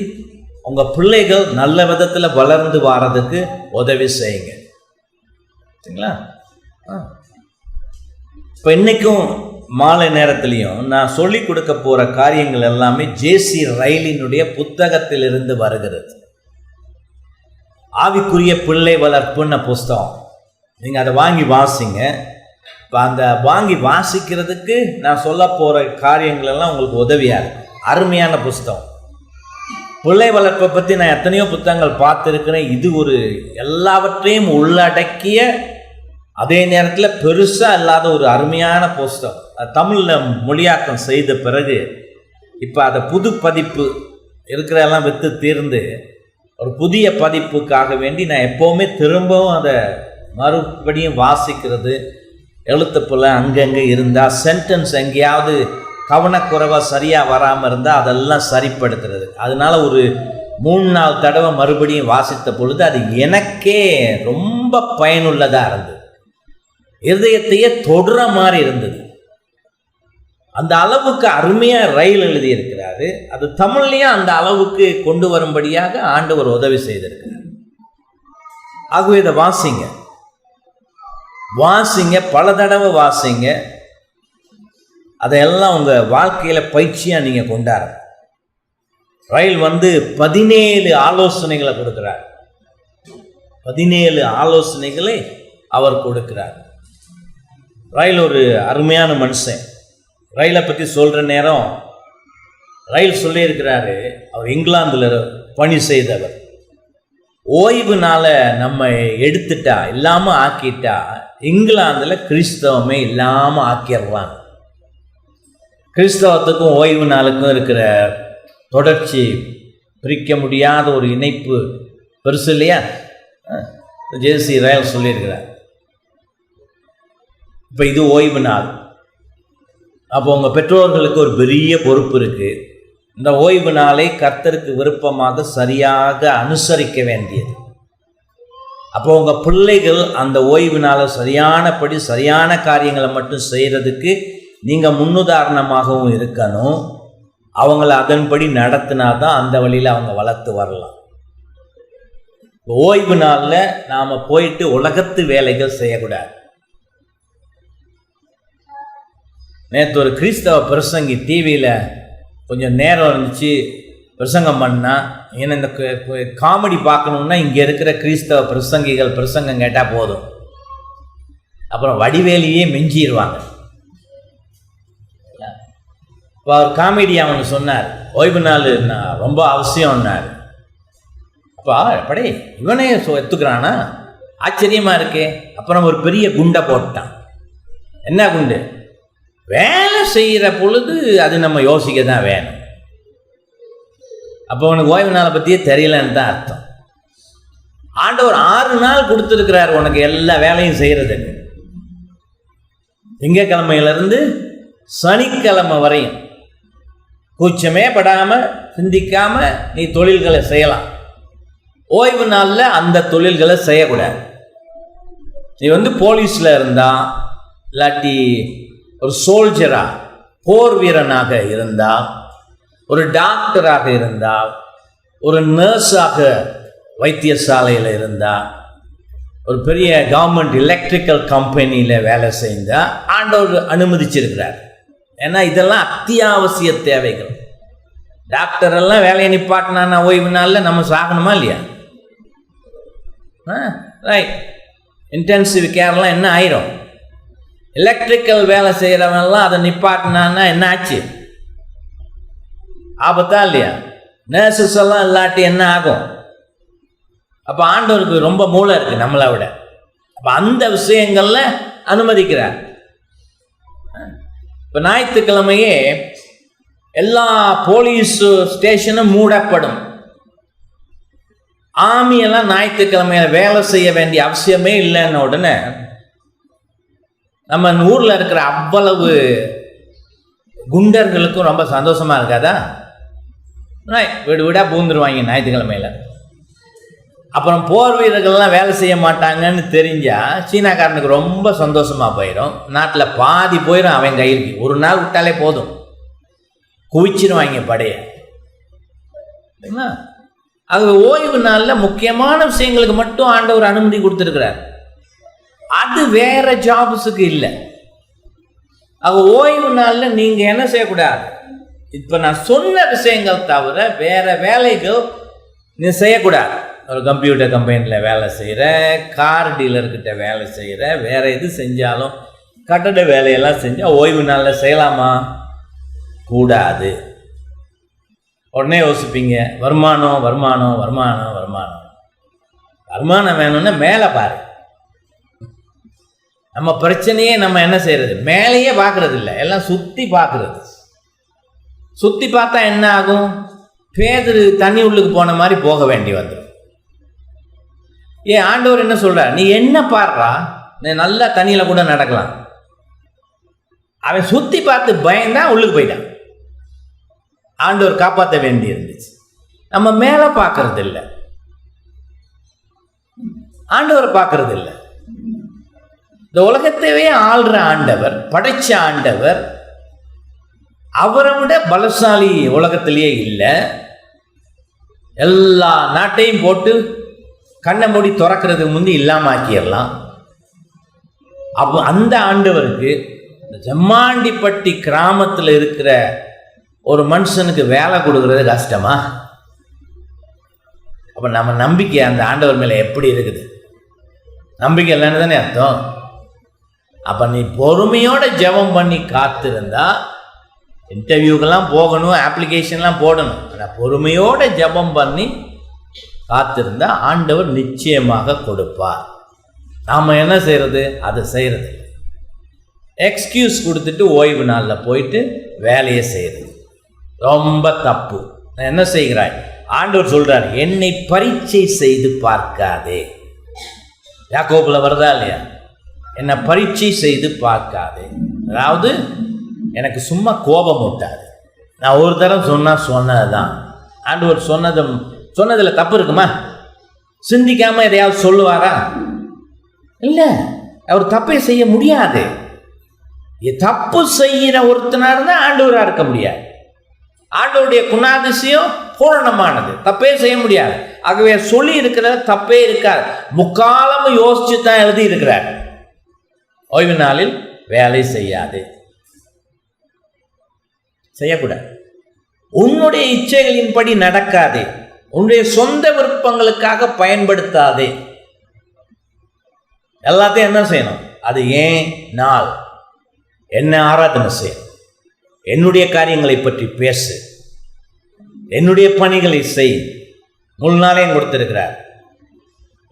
உங்கள் பிள்ளைகள் நல்ல விதத்தில் வளர்ந்து வாரதுக்கு உதவி செய்யுங்க. சரிங்களா? இப்போ இன்றைக்கும் மாலை நேரத்துலையும் நான் சொல்லிக் கொடுக்க போகிற காரியங்கள் எல்லாமே ஜேசி ரைலினுடைய புத்தகத்திலிருந்து வருகிறது. ஆவிக்குரிய பிள்ளை வளர்ப்புன்னு புஸ்தகம். நீங்கள் அதை வாங்கி வாசிங்க. இப்போ அந்த வாங்கி வாசிக்கிறதுக்கு நான் சொல்ல போகிற காரியங்கள் எல்லாம் உங்களுக்கு உதவியாக இருக்கும். அருமையான புஸ்தகம். பிள்ளை வளர்ப்பை பற்றி நான் எத்தனையோ புத்தகங்கள் பார்த்துருக்கிறேன். இது ஒரு எல்லாவற்றையும் உள்ளடக்கிய அதே நேரத்தில் பெருசாக இல்லாத ஒரு அருமையான புஸ்தகம். தமிழில் மொழியாக்கம் செய்த பிறகு இப்போ அதை புது பதிப்பு இருக்கிறதெல்லாம் விற்று தீர்ந்து ஒரு புதிய பதிப்புக்காக வேண்டி நான் எப்போவுமே திரும்பவும் அதை மறுபடியும் வாசிக்கிறது. எழுத்துப்பில் அங்கங்கே இருந்தால், சென்டென்ஸ் எங்கேயாவது கவனக்குறைவாக சரியாக வராமல் இருந்தால் அதெல்லாம் சரிப்படுத்துறது. அதனால் ஒரு 3-4 தடவை மறுபடியும் வாசித்த பொழுது அது எனக்கே ரொம்ப பயனுள்ளதாக இருந்தது. இருதயத்தையே தொடுற மாதிரி இருந்தது. அந்த அளவுக்கு அருமையாக ரயில் எழுதியிருக்கிறாரு. அது தமிழ்லையும் அந்த அளவுக்கு கொண்டு வரும்படியாக ஆண்டவர் உதவி செய்திருக்கிறார். ஆகவே இதை வாசிங்க, பல தடவை வாசிங்க. அதையெல்லாம் உங்கள் வாழ்க்கையில் பயிற்சியாக நீங்கள் கொண்டாட. ரயில் 17 ஆலோசனைகளை கொடுக்கிறார். 17 ஆலோசனைகளை அவர் கொடுக்கிறார். ரயில் ஒரு அருமையான மனுஷன். ரயிலை பற்றி சொல்கிற நேரம் ரயில் சொல்லியிருக்கிறாரு, அவர் இங்கிலாந்தில் பணி செய்தவர். ஓய்வு நாளை நம்ம எடுத்துட்டா, இல்லாமல் ஆக்கிட்டா, இங்கிலாந்தில் கிறிஸ்தவமே இல்லாமல் ஆக்கிடுறாங்க. கிறிஸ்தவத்துக்கும் ஓய்வு நாளுக்கும் இருக்கிற தொடர்ச்சி, பிரிக்க முடியாத ஒரு இணைப்பு பெருசு இல்லையா? ஜேசி ரயில் சொல்லியிருக்கிறார். இப்போ இது ஓய்வு நாள். அப்போ உங்கள் பெற்றோர்களுக்கு ஒரு பெரிய பொறுப்பு இருக்குது. இந்த ஓய்வு நாளை கர்த்தருக்கு விருப்பமாக சரியாக அனுசரிக்க வேண்டியது. அப்போ உங்கள் பிள்ளைகள் அந்த ஓய்வு நாளை சரியானபடி சரியான காரியங்களை மட்டும் செய்கிறதுக்கு நீங்கள் முன்னுதாரணமாகவும் இருக்கணும். அவங்கள அதன்படி நடத்தினா தான் அந்த வழியில் அவங்க வளர்த்து வரலாம். ஓய்வு நாளில் நாம் போயிட்டு உலகத்து வேலைகள் செய்யக்கூடாது. நேற்று ஒரு கிறிஸ்தவ பிரசங்கி டிவியில் கொஞ்சம் நேரம் இருந்துச்சு பிரசங்கம் பண்ணால், ஏன்னா இந்த காமெடி பார்க்கணுன்னா இங்கே இருக்கிற கிறிஸ்தவ பிரசங்கம் கேட்டால் போதும், அப்புறம் வடிவேலியே மிஞ்சிடுவாங்க. இப்போ அவர் காமெடி அவனு சொன்னார், ஓய்வு நாள் ரொம்ப அவசியம்னார். அப்போ எப்படி இவனே எடுத்துக்கிறானா, ஆச்சரியமாக இருக்கே. அப்புறம் ஒரு பெரிய குண்டை போட்டான். என்ன குண்டு? வேலை செய்கிற பொழுது அது நம்ம யோசிக்க தான் வேணும். அப்போ உனக்கு ஓய்வு நாளை பற்றியே தெரியலன்னு தான் அர்த்தம். ஆண்டவர் 6 நாள் கொடுத்துருக்கிறார் உனக்கு எல்லா வேலையும் செய்கிறதுக்கு. திங்கக்கிழமையிலிருந்து சனிக்கிழமை வரையும் கூச்சமே படாமல் சிந்திக்காமல் நீ தொழில்களை செய்யலாம். ஓய்வு நாளில் அந்த தொழில்களை செய்யக்கூடாது. நீ போலீஸில் இருந்தால், இல்லாட்டி ஒரு சோல்ஜராக போர் வீரனாக இருந்தால், ஒரு டாக்டராக இருந்தால், ஒரு நர்ஸாக வைத்தியசாலையில் இருந்தால், ஒரு பெரிய கவர்மெண்ட் எலக்ட்ரிக்கல் கம்பெனியில் வேலை செய்தால் ஆண்டவர் அனுமதிச்சிருக்கிறார். ஏன்னா இதெல்லாம் அத்தியாவசிய தேவைகள். டாக்டரெல்லாம் வேலையை நிப்பாட்டினா ஓய்வு நாளில் நம்ம சாகணுமா இல்லையா? ரைட். இன்டென்சிவ் கேர்லாம் என்ன ஆயிரும்? எலக்ட்ரிக்கல் வேலை செய்கிறவங்கெல்லாம் அதை நிப்பாட்டினான்னா என்ன ஆச்சு? ஆபத்தா இல்லையா? நர்சஸ் எல்லாம் இல்லாட்டி என்ன ஆகும்? அப்போ ஆண்டவருக்கு ரொம்ப மூளை இருக்குது நம்மளை விட. அப்போ அந்த விஷயங்களில் அனுமதிக்கிறார். இப்போ ஞாயிற்றுக்கிழமையே எல்லா போலீஸ் ஸ்டேஷனும் மூடப்படும். ஆமியெல்லாம் ஞாயிற்றுக்கிழமையில வேலை செய்ய வேண்டிய அவசியமே இல்லைன்ன உடனே நம்ம ஊரில் இருக்கிற அவ்வளவு குண்டர்களுக்கும் ரொம்ப சந்தோஷமா இருக்காதா? வீடு வீடாக பூந்துருவாங்க ஞாயிற்றுக்கிழமையில. அப்புறம் போர் வீரர்கள்லாம் வேலை செய்ய மாட்டாங்கன்னு தெரிஞ்சால் சீனாக்காரனுக்கு ரொம்ப சந்தோஷமாக போயிடும். நாட்டில் பாதி போயிடும் அவன் கையிலுக்கு. ஒரு நாள் விட்டாலே போதும், குவிச்சிருவாங்க படைய. சரிங்களா? அது ஓய்வு நாளில் முக்கியமான விஷயங்களுக்கு மட்டும் ஆண்டவர் அனுமதி கொடுத்துருக்கிறார். அது வேற ஜாப்ஸுக்கு இல்லை. ஓய்வு நாளில் நீங்கள் என்ன செய்யக்கூடாது? இப்போ நான் சொன்ன விஷயங்கள் தவிர வேற வேலைகள் நீ செய்யக்கூடாது. ஒரு கம்ப்யூட்டர் கம்பெனியில் வேலை செய்கிற, கார் டீலர்கிட்ட வேலை செய்கிற, வேற எது செஞ்சாலும் கட்டட வேலையெல்லாம் செஞ்சால் ஓய்வு நாளில் செய்யலாமா? கூடாது. உடனே யோசிப்பீங்க, வருமானம் வருமானம் வருமானம் வருமானம் வருமானம் வேணும்னா மேலே பாரு. நம்ம பிரச்சனையே நம்ம என்ன செய்யறது? மேலேயே பார்க்கறது இல்லை, எல்லாம் சுற்றி பார்க்கறது. சுற்றி பார்த்தா என்ன ஆகும்? பேதுரு தண்ணி உள்ளுக்கு போன மாதிரி போக வேண்டி வந்துடும். ஆண்டவர் என்ன சொல்றார்? நீ என்ன பாடுறா, நீ நல்லா தண்ணியில கூட நடக்கலாம். அவன் சுற்றி பார்த்து பயந்தான் உள்ளுக்கு போயிட்டான். ஆண்டவர் காப்பாற்ற வேண்டி இருந்துச்சு. நம்ம மேலே பார்க்கறது இல்லை, ஆண்டவரை பார்க்கறது இல்லை. இந்த உலகத்தையே ஆள்ற ஆண்டவர், படைச்ச ஆண்டவர், அவரை விட பலசாலி உலகத்திலேயே இல்லை. எல்லா நாட்டையும் போட்டு கண்ணை மூடி திறக்கிறதுக்கு முந்தி இல்லாம ஆக்கிடலாம். அப்போ அந்த ஆண்டவருக்கு ஜம்மாண்டிப்பட்டி கிராமத்தில் இருக்கிற ஒரு மனுஷனுக்கு வேலை கொடுக்கறது கஷ்டமா? அப்போ நம்ம நம்பிக்கை அந்த ஆண்டவர் மேலே எப்படி இருக்குது? நம்பிக்கை இல்லைன்னு தானே அர்த்தம். அப்போ நீ பொறுமையோட ஜெபம் பண்ணி காத்திருந்தா, இன்டர்வியூக்கெல்லாம் போகணும், அப்ளிகேஷன்லாம் போடணும், ஆனால் பொறுமையோட ஜெபம் பண்ணி காத்திருந்தா ஆண்டவர் நிச்சயமாக கொடுப்பார். நாம் என்ன செய்யறது? அதை செய்யறது. எக்ஸ்கியூஸ் கொடுத்துட்டு ஓய்வு நாளில் போயிட்டு வேலையை செய்யறது ரொம்ப தப்பு. என்ன செய்கிறாய்? ஆண்டவர் சொல்றார், என்னை பரீட்சை செய்து பார்க்காதே. யாக்கோபுல வருதா இல்லையா? என்னை பரீட்சை செய்து பார்க்காதே. அதாவது எனக்கு சும்மா கோபம் விட்டாது. நான் ஒரு தரம் சொன்னதுதான். ஆண்டவர் சொன்னதில் தப்பு இருக்குமா? சிந்திக்காம எதையாவது சொல்லுவாரா? இல்லை, அவர் தப்பே செய்ய முடியாது. தப்பு செய்கிற ஒருத்தனார் தான் ஆண்டவராக இருக்க முடியாது. ஆண்டவருடைய குணாதிசயம் பூரணமானது, தப்பே செய்ய முடியாது. ஆகவே சொல்லி இருக்கிறத தப்பே இருக்காது. முக்காலமும் யோசிச்சு தான் எழுதி இருக்கிறார், ஓய்வு நாளில் வேலை செய்யாது, செய்யக்கூடாது. உன்னுடைய இச்சைகளின்படி நடக்காதே, உன்னுடைய சொந்த விருப்பங்களுக்காக பயன்படுத்தாதே. எல்லாத்தையும் என்ன செய்யணும்? அது ஏன் நாள், என்ன ஆராதனை செய்யணும், என்னுடைய காரியங்களை பற்றி பேசு, என்னுடைய பணிகளை செய். முழு நாளையும் கொடுத்திருக்கிறார்.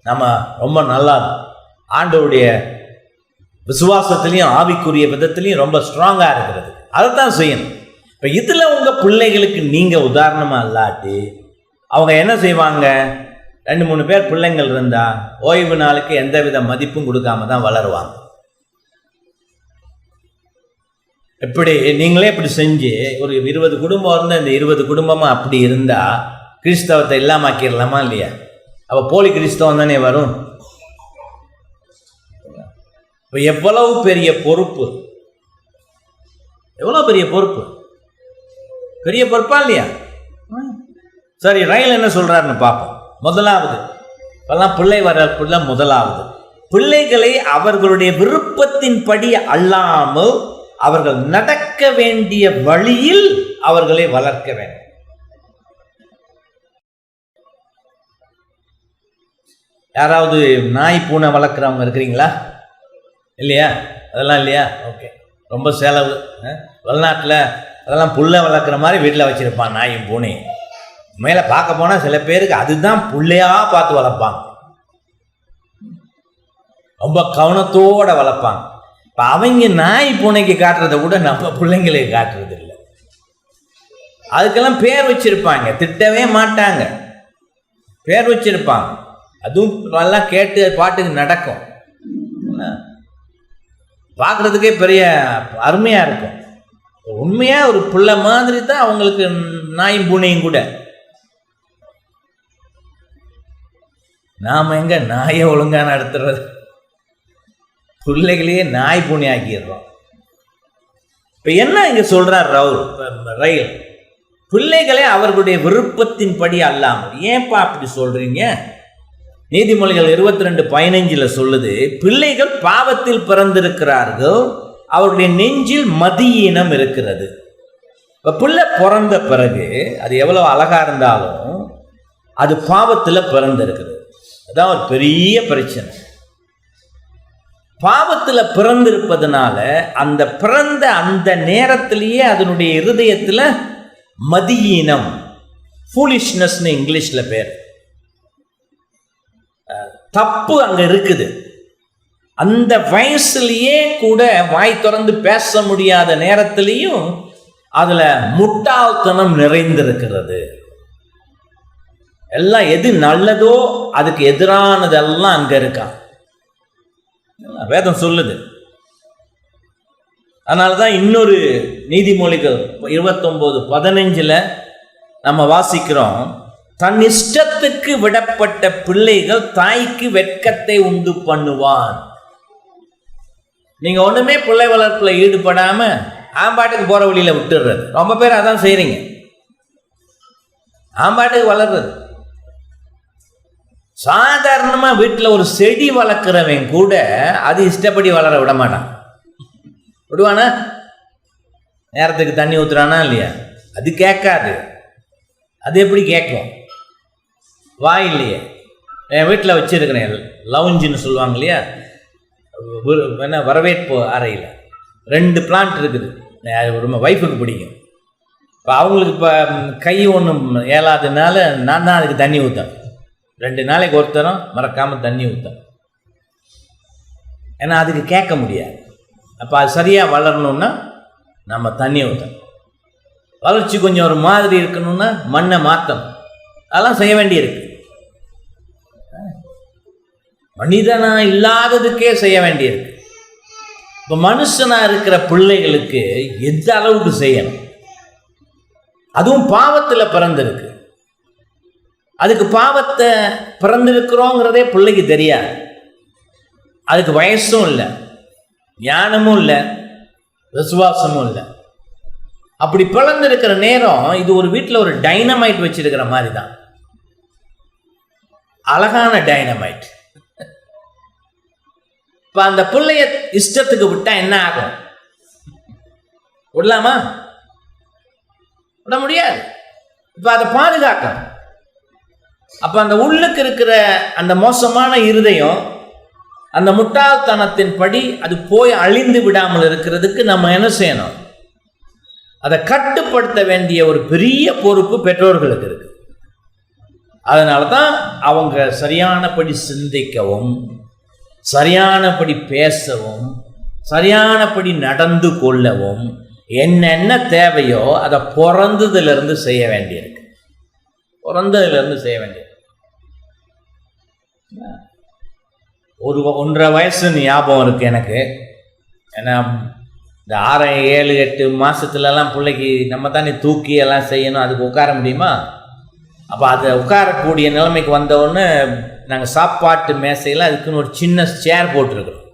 நம்ம ரொம்ப நல்லா ஆண்டவருடைய விசுவாசத்திலையும் ஆவிக்குரிய விதத்திலையும் ரொம்ப ஸ்ட்ராங்காக இருக்கிறது. அதைத்தான் செய்யணும். இப்போ இதில் உங்கள் பிள்ளைகளுக்கு நீங்கள் உதாரணமாக இல்லாட்டி அவங்க என்ன செய்வாங்க? 2-3 பேர் பிள்ளைங்கள் இருந்தால் ஓய்வு நாளுக்கு எந்தவித மதிப்பும் கொடுக்காம தான் வளருவாங்க. இப்படி நீங்களே இப்படி செஞ்சு ஒரு 20 குடும்பம் இருந்தால் இந்த 20 குடும்பமும் அப்படி இருந்தால் கிறிஸ்தவத்தை இல்லாமக்கிடலாமா இல்லையா? அப்போ போலி கிறிஸ்தவம் தானே வரும். இப்போ எவ்வளவு பெரிய பொறுப்பு, எவ்வளோ பெரிய பொறுப்பு, பெரிய பொறுப்பா இல்லையா? சரி, ரயில் என்ன சொல்றாருன்னு பார்ப்போம். முதலாவது, இப்பெல்லாம் பிள்ளை வளர்ப்புல முதலாவது, பிள்ளைகளை அவர்களுடைய விருப்பத்தின்படி அல்லாமல் அவர்கள் நடக்க வேண்டிய வழியில் அவர்களை வளர்க்க வேண்டும். யாராவது நாய் பூனை வளர்க்குறவங்க இருக்கிறீங்களா? இல்லையா? அதெல்லாம் இல்லையா? ஓகே, ரொம்ப செலவு. வெளிநாட்டில் அதெல்லாம் புல்லை வளர்க்குற மாதிரி வீட்டில் வச்சுருப்பான் நாயும் பூனையும். மேலே பார்க்க போனால் சில பேருக்கு அதுதான் புள்ளையா பார்த்து வளர்ப்பாங்க, ரொம்ப கவனத்தோடு வளர்ப்பாங்க. இப்போ அவங்க நாய் பூனைக்கு காட்டுறதை கூட நம்ம பிள்ளைங்களுக்கு காட்டுறது இல்லை. அதுக்கெல்லாம் பேர் வச்சிருப்பாங்க, திட்டவே மாட்டாங்க. பேர் வச்சிருப்பாங்க. அதுவும் நல்லா கேட்டு பாட்டுக்கு நடக்கும், பார்க்குறதுக்கே பெரிய அருமையாக இருக்கும். உண்மையாக ஒரு பிள்ளை மாதிரி தான் அவங்களுக்கு நாயும் பூனையும் கூட. நாம் எங்கே நாயை ஒழுங்காக நடத்துறது, பிள்ளைகளையே நாய் பூனை ஆக்கிடுறோம். இப்போ என்ன இங்கே சொல்கிறார் ரயில், பிள்ளைகளே அவர்களுடைய விருப்பத்தின்படி அல்லாமல். ஏன்பா அப்படி சொல்கிறீங்க? நீதிமொழிகள் 22:15 சொல்லுது, பிள்ளைகள் பாவத்தில் பிறந்திருக்கிறார்கள், அவருடைய நெஞ்சில் மதியீனம் இருக்கிறது. இப்போ பிள்ளை பிறந்த பிறகு அது எவ்வளோ அழகாக இருந்தாலும் அது பாவத்தில் பிறந்திருக்குது. அதான் ஒரு பெரிய பிரச்சனை. பாவத்தில் பிறந்திருப்பதனால அந்த பிறந்த அந்த நேரத்திலேயே அதனுடைய இருதயத்தில் மதியீனம், ஃபூலிஷ்னஸ்னு இங்கிலீஷில் பேர், தப்பு அங்கே இருக்குது. அந்த வயசுலேயே கூட வாய் திறந்து பேச முடியாத நேரத்திலையும் அதில் முட்டாள்தனம் நிறைந்திருக்கிறது. எல்லாம் எது நல்லதோ அதுக்கு எதிரானதெல்லாம் அங்கே இருக்கான், வேதம் சொல்லுது. அதனால தான் இன்னொரு நீதிமொழிகள் 29:15 நம்ம வாசிக்கிறோம், தன் இஷ்டத்துக்கு விடப்பட்ட பிள்ளைகள் தாய்க்கு வெட்கத்தை உண்டு பண்ணுவான். நீங்கள் ஒன்றுமே பிள்ளை வளர்ப்பில் ஈடுபடாமல் ஆம்பாட்டுக்கு போகிற வழியில் விட்டுடுறது. ரொம்ப பேர் அதான் செய்கிறீங்க, ஆம்பாட்டுக்கு வளர்றது. சாதாரணமாக வீட்டில் ஒரு செடி வளர்க்குறவன் கூட அது இஷ்டப்படி வளர விட மாட்டான். விடுவானா? நேரத்துக்கு தண்ணி ஊற்றுறானா இல்லையா? அது கேட்காது. அது எப்படி கேட்கும்? வாய் இல்லையே. என் வீட்டில் வச்சுருக்கிறேன், லவுஞ்சுன்னு சொல்லுவாங்க இல்லையா, என்ன வரவேற்பு அறையில் 2 பிளான்ட் இருக்குது. ரொம்ப ஒய்ஃபுக்கு பிடிக்கும். இப்போ அவங்களுக்கு இப்போ கை ஒன்றும் ஏலாததுனால நான் தான் அதுக்கு தண்ணி ஊற்றேன். 2 நாளைக்கு ஒருத்தரும் மறக்காமல் தண்ணி ஊற்றேன். ஏன்னா அதுக்கு கேட்க முடியாது. அப்போ அது சரியாக வளரணுன்னா நம்ம தண்ணி ஊற்றணும். வளர்ச்சி கொஞ்சம் ஒரு மாதிரி இருக்கணும்னா மண்ணை மாற்றணும். அதெல்லாம் செய்ய வேண்டியிருக்கு. மனிதனா இல்லாததுக்கே செய்ய வேண்டியிருக்கு. இப்போ மனுஷனா இருக்கிற பிள்ளைகளுக்கு எந்த அளவுக்கு செய்யணும்? அதுவும் பாவத்தில் பிறந்திருக்கு. அதுக்கு பாவத்தை பிறந்திருக்கிறோங்கிறதே பிள்ளைக்கு தெரியாது. அதுக்கு வயசும் இல்லை, ஞானமும் இல்லை, விசுவாசமும் இல்லை. அப்படி பிறந்திருக்கிற நேரம் இது ஒரு வீட்டில் ஒரு டைனமைட் வச்சிருக்கிற மாதிரி தான். அழகான டைனமைட். இப்போ அந்த பிள்ளைய இஷ்டத்துக்கு விட்டா என்ன ஆகும்? விடலாமா? விட முடியாது. இப்போ அதை பாதுகாக்கணும். அப்போ அந்த உள்ளுக்கு இருக்கிற அந்த மோசமான இருதயம், அந்த முட்டாள்தனத்தின் படி அது போய் அழிந்து விடாமல் இருக்கிறதுக்கு நம்ம என்ன செய்யணும்? அதை கட்டுப்படுத்த வேண்டிய ஒரு பெரிய பொறுப்பு பெற்றோர்களுக்கு இருக்கு. அதனால தான் அவங்க சரியானபடி சிந்திக்கவும், சரியானபடி பேசவும், சரியானபடி நடந்து கொள்ளவும் என்னென்ன தேவையோ அதை பிறந்ததுலேருந்து செய்ய வேண்டியிருக்கு. பிறந்ததுலேருந்து செய்ய வேண்டியது. ஒரு 1.5 வயசு ஞாபகம் இருக்குது எனக்கு. ஏன்னா இந்த 6, 7, 8 மாதத்துலலாம் பிள்ளைக்கு நம்ம தானே தூக்கி எல்லாம் செய்யணும். அதுக்கு உட்கார முடியுமா? அப்போ அதை உட்காரக்கூடிய நிலைமைக்கு வந்தவுடனே நாங்கள் சாப்பாட்டு மேசையில் அதுக்குன்னு ஒரு சின்ன சேர் போட்டிருக்கிறோம்.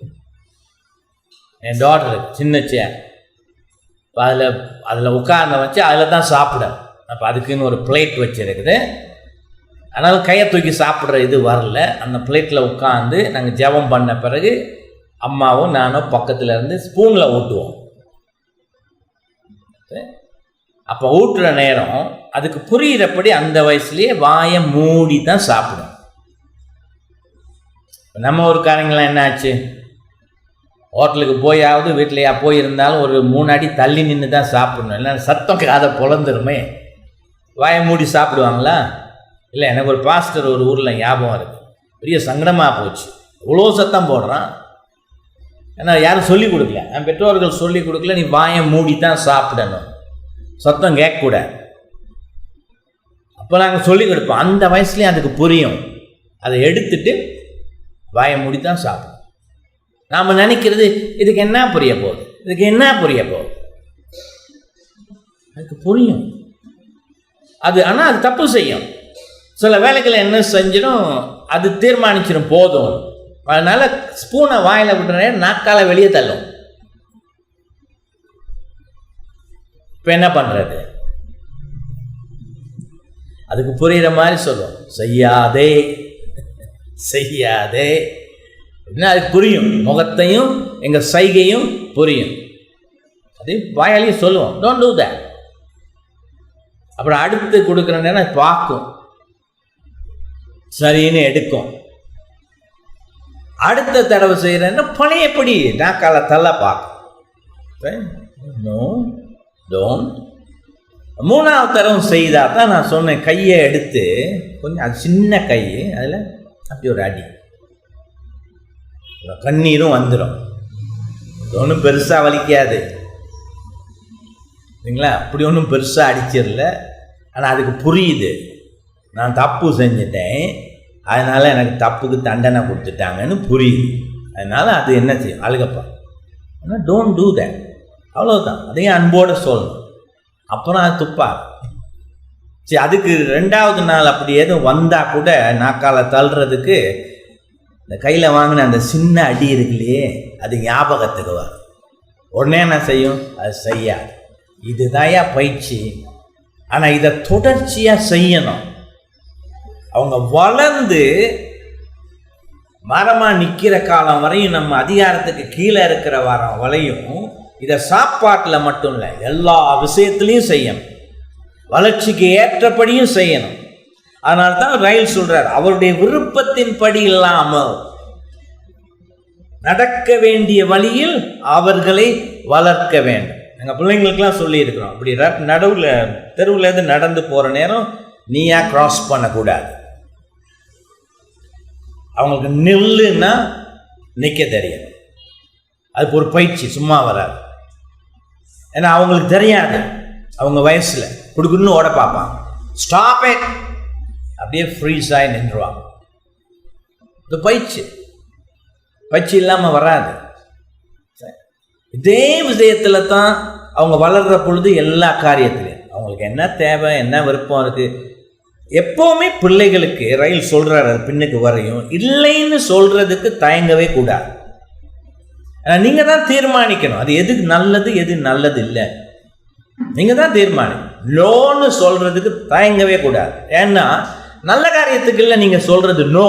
என் டாட்டருக்கு சின்ன சேர். இப்போ அதில் உட்கார்ந்து வச்சு அதில் தான் சாப்பிட. அப்போ அதுக்குன்னு ஒரு பிளேட் வச்சுருக்குது. அதனால் கையை தூக்கி சாப்பிட்ற இது வரல. அந்த பிளேட்டில் உட்காந்து நாங்கள் ஜெபம் பண்ண பிறகு அம்மாவும் நானும் பக்கத்தில் இருந்து ஸ்பூனில் ஊட்டுவோம். அப்போ ஊட்டுற நேரம் அதுக்கு புரிகிறபடி அந்த வயசுலேயே வாயை மூடி தான் சாப்பிடும். நம்ம ஒரு காரியங்களாம் என்ன ஆச்சு? ஹோட்டலுக்கு போயாவது வீட்டிலையா போயிருந்தாலும் ஒரு 3 அடி தள்ளி நின்று தான் சாப்பிடணும். இல்லை சத்தம் காதை பொழந்துருமே. வாயை மூடி சாப்பிடுவாங்களா? இல்லை. எனக்கு ஒரு பாஸ்டர் ஒரு ஊரில் ஞாபகம் இருக்குது. பெரிய சங்கடமாக போச்சு. இவ்வளோ சத்தம் போடுறான். ஏன்னா யாரும் சொல்லிக் கொடுக்கல, என் பெற்றோர்கள் சொல்லிக் கொடுக்கல. நீ வாயை மூடி தான் சாப்பிடணும், சத்தம் கேட்கக்கூடாது. அப்போ நாங்கள் சொல்லிக் கொடுப்போம். அந்த வயசுலேயும் அதுக்கு புரியும். அதை எடுத்துட்டு வாயை மூடி தான் சாப்பிடும். நாம் நினைக்கிறது இதுக்கு என்ன புரிய போகுது, இதுக்கு என்ன புரிய போகுது, அதுக்கு புரியும் அது. ஆனால் அது தப்பு செய்யும். சில வேலைகளை என்ன செஞ்சிடும், அது தீர்மானிச்சிடும் போதும். அதனால் ஸ்பூனை வாயில் விட்டுறே, நாக்கால வெளியே தள்ளும். இப்போ என்ன பண்ணுறது? அதுக்கு புரிகிற மாதிரி சொல்லும், செய்யாதே செய்யாதே. அப்படின்னா அதுக்கு புரியும், முகத்தையும் எங்கள் சைகையும் புரியும். அதே வாயாலையும் சொல்லுவோம், டோன்ட் டூ தட். அப்புறம் அடுத்து கொடுக்குற நேரம் பார்க்கும், சரின்னு எடுக்கும். அடுத்த தடவை செய்கிறேன்னா பழையபடி நாக்கால தள்ள பார்க்கும். No don't. மூணாவது தடவை செய்தால் தான் நான் சொன்னேன், கையை எடுத்து கொஞ்சம், அது சின்ன கை, அதில் அப்படி ஒரு அடி, கண்ணீரும் வந்துடும். ஒன்றும் பெருசாக வலிக்காது இல்லைங்களா? அப்படி ஒன்றும் பெருசாக அடிச்சிடல. ஆனால் அதுக்கு புரியுது, நான் தப்பு செஞ்சிட்டேன், அதனால் எனக்கு தப்புக்கு தண்டனை கொடுத்துட்டாங்கன்னு புரியுது. அதனால் அது என்ன செய்யும், அழுகப்பா. ஆனால் டோன்ட் டூ தட், அவ்வளோதான். அதையும் அன்போடு சொல்லணும். அப்புறம் அது துப்பா. சரி, அதுக்கு 2வது நாள் அப்படி எதுவும் வந்தால் கூட நாக்கால தள்ளுறதுக்கு இந்த கையில் வாங்கின அந்த சின்ன அடி இருக்குல்லையே, அது ஞாபகத்துக்கு வரும். உடனே என்ன செய்யும், அது செய்யாது. இதுதாயா பயிற்சி. ஆனால் இதை தொடர்ச்சியாக செய்யணும். அவங்க வளர்ந்து மரமாக நிற்கிற காலம் வரையும், நம்ம அதிகாரத்துக்கு கீழே இருக்கிற வாரம் வரையும் இதை சாப்பாட்டில் மட்டும் இல்லை, எல்லா விஷயத்துலையும் செய்யணும். வளர்ச்சிக்கு ஏற்றபடியும் செய்யணும். அதனால தான் ரயில் சொல்றார், அவருடைய விருப்பத்தின் படி இல்லாமல் நடக்க வேண்டிய வழியில் அவர்களை வளர்க்க வேண்டும். எங்கள் பிள்ளைங்களுக்கெல்லாம் சொல்லியிருக்கிறோம், அப்படி நடுவில் தெருவுலேருந்து நடந்து போகிற நேரம் நீயா கிராஸ் பண்ணக்கூடாது. அவங்களுக்கு நில்லுன்னா நிற்க தெரியும். அதுக்கு ஒரு பயிற்சி சும்மா வராது. ஏன்னா அவங்களுக்கு தெரியாது, அவங்க வயசில் குடுக்குன்னு ஓட பார்ப்பாங்க, ஸ்டாப் இட், அப்படியே ஃப்ரீஸ் ஆகி நின்றுவாங்க. இது பயிற்சி இல்லாமல் வராது. இதே விஷயத்தில் தான் அவங்க வளர்கிற பொழுது எல்லா காரியத்திலையும் அவங்களுக்கு என்ன தேவை, என்ன விருப்பம் இருக்குது. எப்போவுமே பிள்ளைகளுக்கு ரயில் சொல்கிறார், அது பின்னுக்கு வரையும் இல்லைன்னு சொல்கிறதுக்கு தயங்கவே கூடாது. நீங்கள் தான் தீர்மானிக்கணும், அது எது நல்லது எது நல்லது இல்லை. நீங்கள் தான் தீர்மானிக்கணும். நோன்னு சொல்கிறதுக்கு தயங்கவே கூடாது. ஏன்னா நல்ல காரியத்துக்கு இல்லை நீங்கள் சொல்கிறது நோ,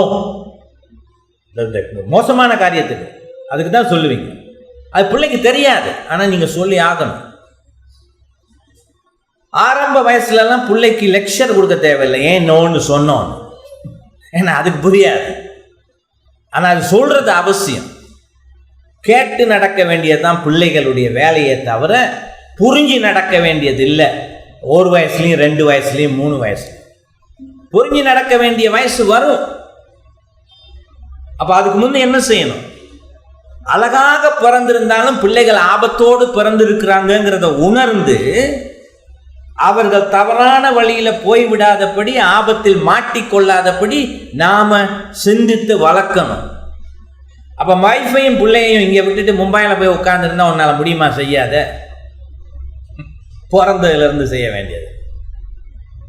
மோசமான காரியத்துக்கு அதுக்கு தான் சொல்லுவீங்க. அது பிள்ளைக்கு தெரியாது, ஆனால் நீங்கள் சொல்லி ஆகணும். ஆரம்ப வயசுலலாம் பிள்ளைக்கு லெக்சர் கொடுக்க தேவையில்லை, ஏன் நோன்னு சொன்னோம், ஏன்னா அதுக்கு புரியாது. ஆனால் அது சொல்கிறது அவசியம். கேட்டு நடக்க வேண்டியதுதான் பிள்ளைகளுடைய வேலையை தவிர புரிஞ்சு நடக்க வேண்டியது இல்லை. 1 வயசுலையும் 2 வயசுலையும் 3 வயசுலையும் புரிஞ்சு நடக்க வேண்டிய வயசு வரும். அப்போ அதுக்கு முன்னே என்ன செய்யணும், அழகாக பிறந்திருந்தாலும் பிள்ளைகள் ஆபத்தோடு பிறந்திருக்கிறாங்கிறத உணர்ந்து அவர்கள் தவறான வழியில் போய்விடாதபடி, ஆபத்தில் மாட்டிக்கொள்ளாதபடி நாம சிந்தித்து வளர்க்கணும். அப்போ வைஃபையும் பிள்ளையும் இங்கே விட்டுட்டு மும்பையில் போய் உட்காந்துருந்தா உன்னால் முடியுமா? செய்யாத. பிறந்ததுலேருந்து செய்ய வேண்டியது.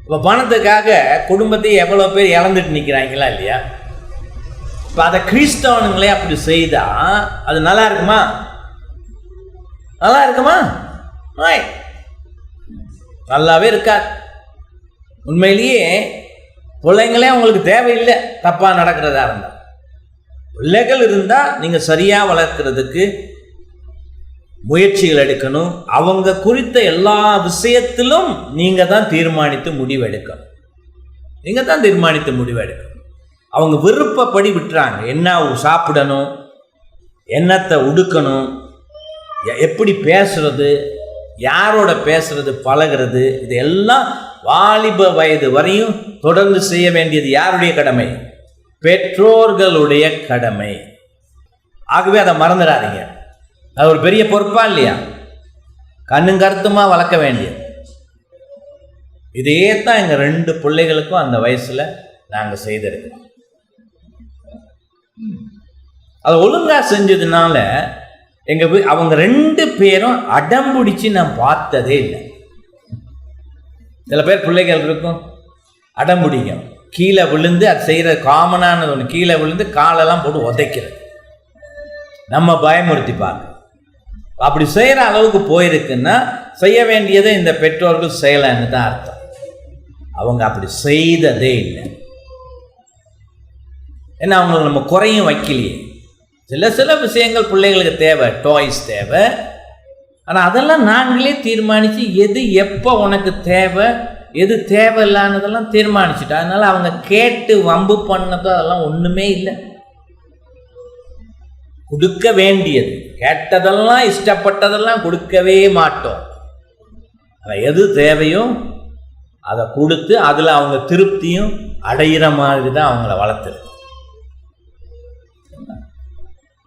இப்போ பணத்துக்காக குடும்பத்தையும் எவ்வளோ பேர் இழந்துட்டு நிற்கிறாங்களா இல்லையா? இப்போ அதை கிறிஸ்தவனுங்களே அப்படி செய்தால் அது நல்லா இருக்குமா? நல்லா இருக்குமா? நல்லாவே இருக்காது. உண்மையிலேயே பிள்ளைங்களே அவங்களுக்கு தேவையில்லை, தப்பாக நடக்கிறதா இருந்தால். பிள்ளைகள் இருந்தால் நீங்கள் சரியாக வளர்க்குறதுக்கு முயற்சிகள் எடுக்கணும். அவங்க குறித்த எல்லா விஷயத்திலும் நீங்கள் தான் தீர்மானித்து முடிவெடுக்கணும். நீங்கள் தான் தீர்மானித்து முடிவெடுக்கணும். அவங்க விருப்பப்படி விட்டுறாங்க. என்ன சாப்பிடணும், என்னத்தை உடுக்கணும், எப்படி பேசுறது, யாரோட பேசுறது, பழகிறது, இது எல்லாம் வாலிப வயது வரையும் தொடர்ந்து செய்ய வேண்டியது யாருடைய கடமை? பெற்றோர்களுடைய கடமை. ஆகவே அதை மறந்துடாதீங்க. அது ஒரு பெரிய பொறுப்பா இல்லையா? கண்ணும் கருத்துமா வளர்க்க வேண்டியது. இதே தான் எங்கள் 2 பிள்ளைகளுக்கும் அந்த வயசில் நாங்கள் செய்திருக்கோம். அதை ஒழுங்காக செஞ்சதுனால அவங்க 2 பேரும் அடம்பிடிச்சு நான் பார்த்ததே இல்லை. சில பேர் பிள்ளைகள் இருக்கும், அடம்பிடிக்கும், கீழே விழுந்து அது செய்கிற காமனானது ஒன்று, கீழே விழுந்து காலெல்லாம் போட்டு உதைக்கிறது, நம்ம பயமுறுத்தி பார்க்க. அப்படி செய்கிற அளவுக்கு போயிருக்குன்னா செய்ய வேண்டியதை இந்த பெற்றோர்கள் செய்யலைன்னு தான் அர்த்தம். அவங்க அப்படி செய்ததே இல்லை. ஏன்னா அவங்களுக்கு நம்ம குறையும் வைக்கலையே. சில விஷயங்கள் பிள்ளைகளுக்கு தேவை, டாய்ஸ் தேவை. ஆனால் அதெல்லாம் நாங்களே தீர்மானித்து எது எப்போ உனக்கு தேவை எது தேவையில்லானதெல்லாம் தீர்மானிச்சுட்டோம். அதனால் அவங்க கேட்டு வம்பு பண்ணதோ அதெல்லாம் ஒன்றுமே இல்லை. கொடுக்க வேண்டியது, கேட்டதெல்லாம் இஷ்டப்பட்டதெல்லாம் கொடுக்கவே மாட்டோம். ஆனால் எது தேவையோ அதை கொடுத்து அதில் அவங்க திருப்தியும் அடையிற மாதிரி தான் அவங்கள வளர்த்துருக்கு.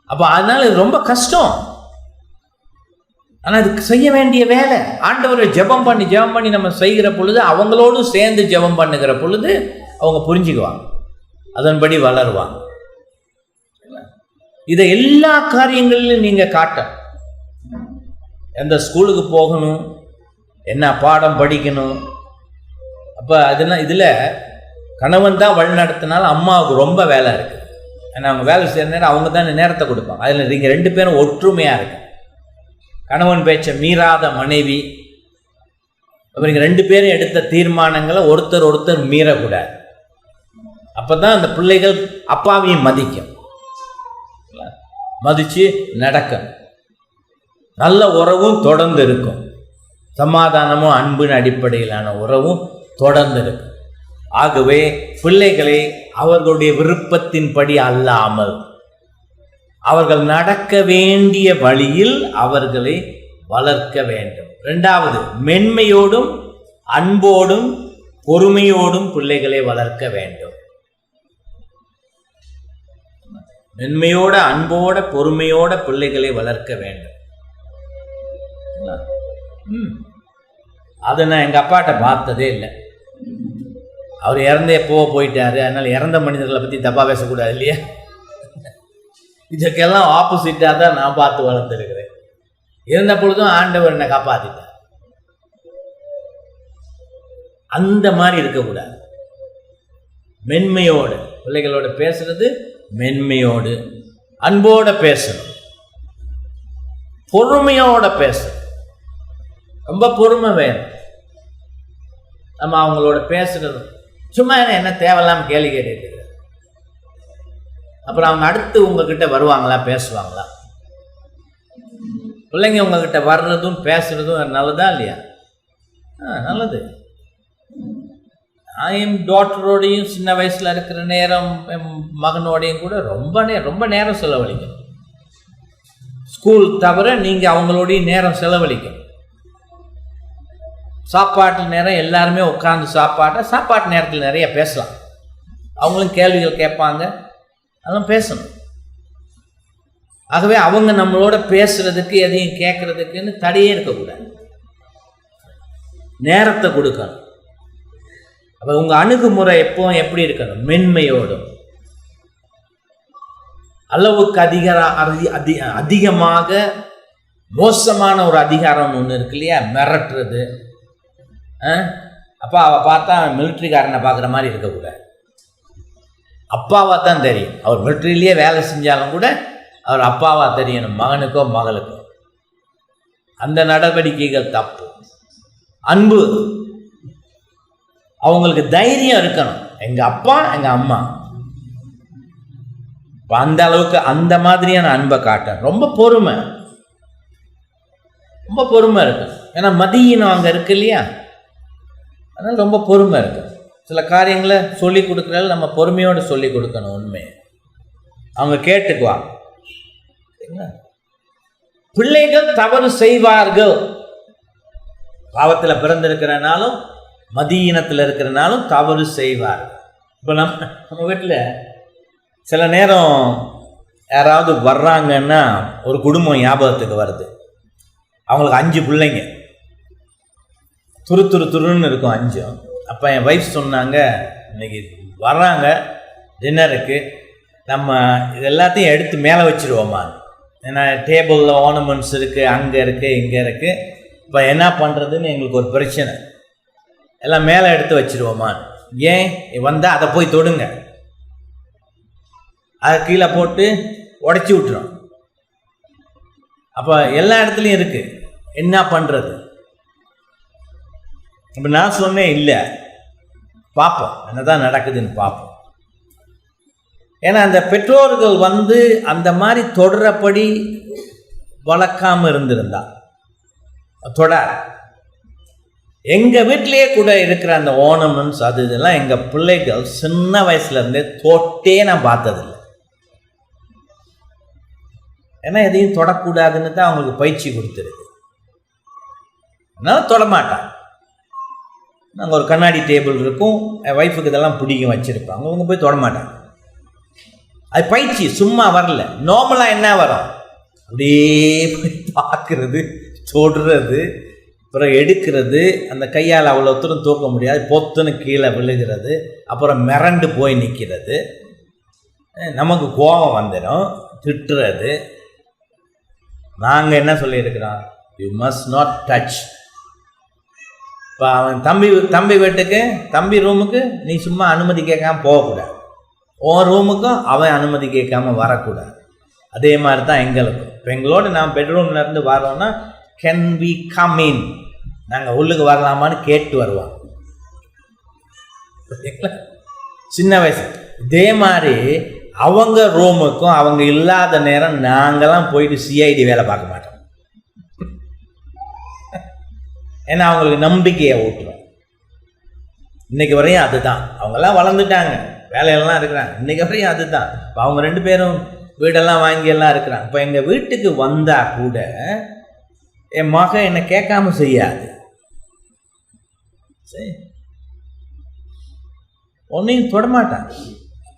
அப்போ அதனால் இது ரொம்ப கஷ்டம். ஆனால் அதுக்கு செய்ய வேண்டிய வேலை. ஆண்டவரை ஜெபம் பண்ணி நம்ம செய்கிற பொழுது, அவங்களோடு சேர்ந்து ஜெபம் பண்ணுகிற பொழுது அவங்க புரிஞ்சுக்குவாங்க, அதன்படி வளருவாங்க. இதை எல்லா காரியங்களிலும் நீங்கள் காட்டணும். எந்த ஸ்கூலுக்கு போகணும், என்ன பாடம் படிக்கணும். அப்போ அதெல்லாம் இதில் கணவன் தான் வழி நடத்தினால அம்மாவுக்கு ரொம்ப வேலை இருக்குது. ஏன்னா அவங்க வேலை செய்கிற நேரம் அவங்க தான் நேரத்தை கொடுப்பாங்க. அதில் நீங்கள் 2 பேரும் ஒற்றுமையாக இருக்கு. கணவன் பேச்சை மீறாத மனைவி. அவங்க 2 பேரும் எடுத்த தீர்மானங்களை ஒருத்தர் மீறக்கூடாது. அப்போ தான் அந்த பிள்ளைகள் அப்பாவையும் மதித்து நடக்கும். நல்ல உறவும் தொடர்ந்து இருக்கும். சமாதானமும் அன்பின் அடிப்படையிலான உறவும் தொடர்ந்து இருக்கும். ஆகவே பிள்ளைகளை அவர்களுடைய விருப்பத்தின்படி அல்லாமல் அவர்கள் நடக்க வேண்டிய வழியில் அவர்களை வளர்க்க வேண்டும். 2வது, மென்மையோடும் அன்போடும் பொறுமையோடும் பிள்ளைகளை வளர்க்க வேண்டும். மென்மையோட அன்போட பொறுமையோட பிள்ளைகளை வளர்க்க வேண்டும். அதை நான் எங்கள் அப்பாட்ட பார்த்ததே இல்லை. அவர் இறந்தே போயிட்டாரு. அதனால் இறந்த மனிதர்களை பற்றி தப்பாக பேசக்கூடாது இல்லையா? இதுக்கெல்லாம் ஆப்போசிட்டாக தான் நான் பார்த்து வளர்ந்துருக்கிறேன். இருந்த பொழுதும் ஆண்டவர் என்னை காப்பாற்றிட்டார். அந்த மாதிரி இருக்கக்கூடாது. மென்மையோடு பிள்ளைகளோட பேசுறது, மென்மையோடு அன்போட பேசணும், பொறுமையோட பேசணும். ரொம்ப பொறுமை வேணும். நம்ம அவங்களோட பேசுறது சும்மா என்ன தேவையில்லாமல் கேள்வி கேட்டுட்டு, அப்புறம் அவங்க அடுத்து உங்ககிட்ட வருவாங்களா, பேசுவாங்களா? பிள்ளைங்க உங்ககிட்ட வர்றதும் பேசுறதும் நல்லதா இல்லையா? நல்லது. என் டாக்டரோடையும் சின்ன வயசில் இருக்கிற நேரம், என் மகனோடையும் கூட ரொம்ப நேரம் செலவழிக்கணும். ஸ்கூல் தவிர நீங்கள் அவங்களோடையும் நேரம் செலவழிக்கணும். சாப்பாட்டு நேரம் எல்லாருமே உட்காந்து சாப்பாட்டு நேரத்தில் நிறைய பேசலாம். அவங்களும் கேள்விகள் கேட்பாங்க, அதெல்லாம் பேசணும். ஆகவே அவங்க நம்மளோட பேசுறதுக்கு எதையும் கேட்கறதுக்குன்னு தடையே இருக்கக்கூடாது. நேரத்தை கொடுக்கணும். அப்போ உங்கள் அணுகுமுறை எப்பவும் எப்படி இருக்கணும்? மென்மையோடும். அளவுக்கு அதிகமாக மோசமான ஒரு அதிகாரம் ஒன்று இருக்கு இல்லையா, மிரட்டுறது. அப்பா அவள் பார்த்தா மிலிட்ரிக்காரனை பார்க்குற மாதிரி இருக்கக்கூடாது. அப்பாவாக தான் தெரியும். அவர் மிலிட்ரியிலேயே வேலை செஞ்சாலும் கூட அவர் அப்பாவாக தெரியணும், மகனுக்கோ மகளுக்கோ. அந்த நடவடிக்கைகள் தப்பு. அன்பு, அவங்களுக்கு தைரியம் இருக்கணும். எங்கள் அப்பா எங்கள் அம்மா அந்த அளவுக்கு அந்த மாதிரியான அன்பை காட்டணும். ரொம்ப பொறுமை இருக்கணும். ஏன்னா மதியினம் அங்கே இருக்கு இல்லையா, அதனால் ரொம்ப பொறுமை இருக்கு. சில காரியங்களை சொல்லி கொடுக்குறதால நம்ம பொறுமையோடு சொல்லி கொடுக்கணும். உண்மையை அவங்க கேட்டுக்குவாங்க. பிள்ளைகள் தவறு செய்வார்கள். பாவத்தில் பிறந்திருக்கிறனாலும் மதியினத்தில் இருக்கிறனாலும் தவறு செய்வார்கள். இப்போ நம்ம வீட்டில் சில நேரம் யாராவது வர்றாங்கன்னா ஒரு குடும்பம் ஞாபகத்துக்கு வருது. அவங்களுக்கு 5 பிள்ளைங்க. துருன்னு இருக்கும் அஞ்சும். அப்போ என் ஒய்ஃப் சொன்னாங்க, இன்னைக்கு வர்றாங்க டின்னருக்கு, நம்ம இது எல்லாத்தையும் எடுத்து மேலே வச்சுருவோம்மா. ஏன்னா டேபிளில் ஆர்னமெண்ட்ஸ் இருக்குது, அங்கே இருக்குது, இங்கே இருக்குது. இப்போ என்ன பண்ணுறதுன்னு எங்களுக்கு ஒரு பிரச்சனை. எல்லாம் மேலே எடுத்து வச்சுருவோம்மா. ஏன் வந்தால் அதை போய் தொடுங்க, அதை கீழே போட்டு உடச்சி விட்டுரும். அப்போ எல்லா இடத்துலையும் இருக்குது, என்ன பண்ணுறது? இப்போ நான் சொன்னேன், இல்லை பார்ப்போம் என்ன தான் நடக்குதுன்னு பார்ப்போம். ஏன்னா அந்த பெற்றோர்கள் அந்த மாதிரி தொடரப்படி வளர்க்காமல் இருந்திருந்தா தொட. எங்கள் வீட்டிலேயே கூட இருக்கிற அந்த ஓர்னமெண்ட்ஸ் அது இதெல்லாம் எங்கள் பிள்ளைகள் சின்ன வயசுலேருந்தே தொட்டே நான் பார்த்ததில்லை. ஏன்னா எதையும் தொடக்கூடாதுன்னு தான் அவங்களுக்கு பயிற்சி கொடுத்துருக்கு. அதனால தொடமாட்டாங்க. நாங்கள் ஒரு கண்ணாடி டேபிள் இருக்கும், என் ஒய்ஃபுக்கு இதெல்லாம் பிடிக்கும் வச்சுருப்பாங்க, அவங்க போய் தொடமாட்டாங்க. அது பயிற்சி, சும்மா வரல. நார்மலாக என்ன வரும், அப்படியே போய் பார்க்குறது, தொடுறது, அப்புறம் எடுக்கிறது, அந்த கையால் அவ்வளோ தூரம் தூக்க முடியாது, பொத்துன்னு கீழே விழுகிறது, அப்புறம் மிரண்டு போய் நிற்கிறது, நமக்கு கோபம் வந்துடும், திட்டுறது. நாங்கள் என்ன சொல்லியிருக்கிறோம், யூ மஸ்ட் நாட் டச். இப்போ அவன் தம்பி வீட்டுக்கு, தம்பி ரூமுக்கு நீ சும்மா அனுமதி கேட்காம போகக்கூடாது, உன் ரூமுக்கும் அவன் அனுமதி கேட்காம வரக்கூடாது. அதே மாதிரி தான் எங்களுக்கும். இப்போ எங்களோட நான் பெட்ரூம்லேருந்து வரோன்னா, கேன் வி கம் இன், நாங்கள் உள்ளுக்கு வரலாமான்னு கேட்டு வருவாங்க சின்ன வயசு. இதே மாதிரி அவங்க ரூமுக்கும் அவங்க இல்லாத நேரம் நாங்கள்லாம் போயிட்டு சிஐடி வேலை பார்க்க மாட்டோம். ஏன்னா அவங்களுக்கு நம்பிக்கையை ஊட்டுறோம். இன்னைக்கு வரையும் அதுதான். அவங்கெல்லாம் வளர்ந்துட்டாங்க, வேலையெல்லாம் இருக்கிறாங்க, இன்னைக்கு வரையும் அதுதான். இப்போ அவங்க 2 பேரும் வீடெல்லாம் வாங்கி எல்லாம் இருக்கிறாங்க. இப்போ எங்கள் வீட்டுக்கு வந்தால் கூட என் மகன் என்னை கேட்காம செய்யாது, சரி ஒன்றையும் தொடமாட்டான்.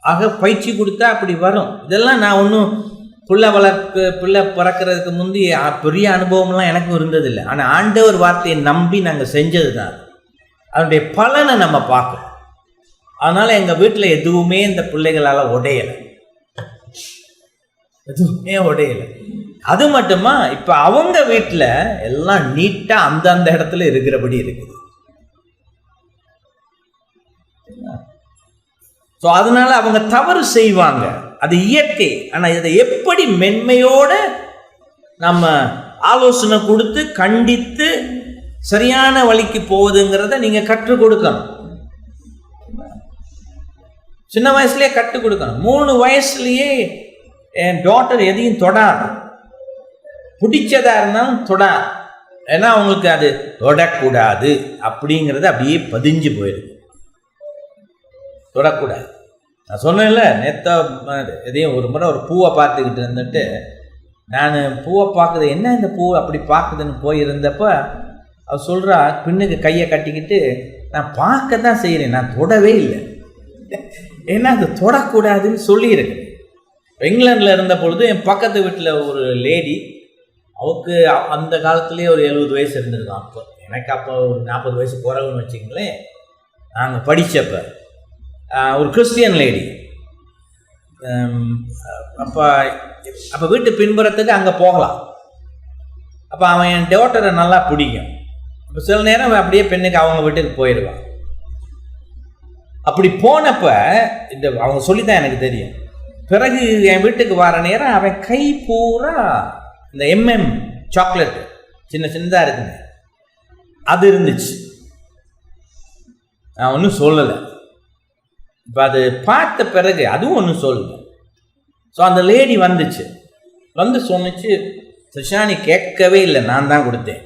ஆக பயிற்சி கொடுத்தா அப்படி வரும். இதெல்லாம் நான் ஒன்றும் பிள்ளை பிறக்கிறதுக்கு முந்தி பெரிய அனுபவம்லாம் எனக்கும் இருந்ததில்லை. ஆனால் ஆண்டவர் வார்த்தையை நம்பி நாங்கள் செஞ்சது தான். அதனுடைய பலனை நம்ம பார்க்கணும். அதனால் எங்கள் வீட்டில் எதுவுமே இந்த பிள்ளைகளால் உடையலை, எதுவுமே உடையலை. அது மட்டுமா, இப்போ அவங்க வீட்டில் எல்லாம் நீட்டாக அந்தந்த இடத்துல இருக்கிறபடி இருக்குது. ஸோ அதனால அவங்க தவறு செய்வாங்க, அது இயற்கை. ஆனால் இதை எப்படி மென்மையோடு நம்ம ஆலோசனை கொடுத்து கண்டித்து சரியான வழிக்கு போகுதுங்கிறத நீங்கள் கற்றுக் கொடுக்கணும். சின்ன வயசுலேயே கற்றுக் கொடுக்கணும். 3 வயசுலேயே என் டாட்டர் எதையும் தொடாது, பிடிச்சதா இருந்தாலும் தொடாது. ஏன்னா அவங்களுக்கு அது தொடக்கூடாது அப்படிங்கிறது அப்படியே பதிஞ்சு போயிடுது. தொடக்கூடாது. நான் சொன்னேன்ல, நேற்று எதையும் ஒரு முறை ஒரு பூவை பார்த்துக்கிட்டு இருந்துட்டு, நான் பூவை பார்க்குது, என்ன இந்த பூவை அப்படி பார்க்குதுன்னு போயிருந்தப்போ அவள் சொல்கிறா, பின்னுக்கு கையை கட்டிக்கிட்டு, நான் பார்க்க தான் செய்கிறேன், நான் தொடவே இல்லை. ஏன்னா அது தொடக்கூடாதுன்னு சொல்லியிருக்கு. இங்கிலாண்டில் இருந்த பொழுது என் பக்கத்து வீட்டில் ஒரு லேடி, அவருக்கு அந்த காலத்துலேயே ஒரு 70 வயசு இருந்திருக்கான். அப்போ எனக்கு அப்போ ஒரு 40 வயசு குறைவுன்னு வச்சுங்களேன். நாங்கள் படித்தப்போ ஒரு கிறிஸ்டியன் லேடி. அப்போ வீட்டு பின்புறத்துக்கு அங்கே போகலாம். அப்போ அவன் என் டாட்டரை நல்லா பிடிக்கும். இப்போ சில நேரம் அப்படியே பெண்ணுக்கு அவங்க வீட்டுக்கு போயிடுவான். அப்படி போனப்போ இந்த அவங்க சொல்லித்தான் எனக்கு தெரியும். பிறகு என் வீட்டுக்கு வர நேரம் அவன் கை பூரா இந்த சாக்லேட்டு சின்னதாக இருக்குங்க, அது இருந்துச்சு. நான் ஒன்றும் சொல்லலை. இப்போ அது பார்த்த பிறகு அதுவும் ஒன்றும் சொல்லலை. ஸோ அந்த லேடி வந்துச்சு, சொன்னிச்சு, சுஷானி கேட்கவே இல்லை, நான் தான் கொடுத்தேன்.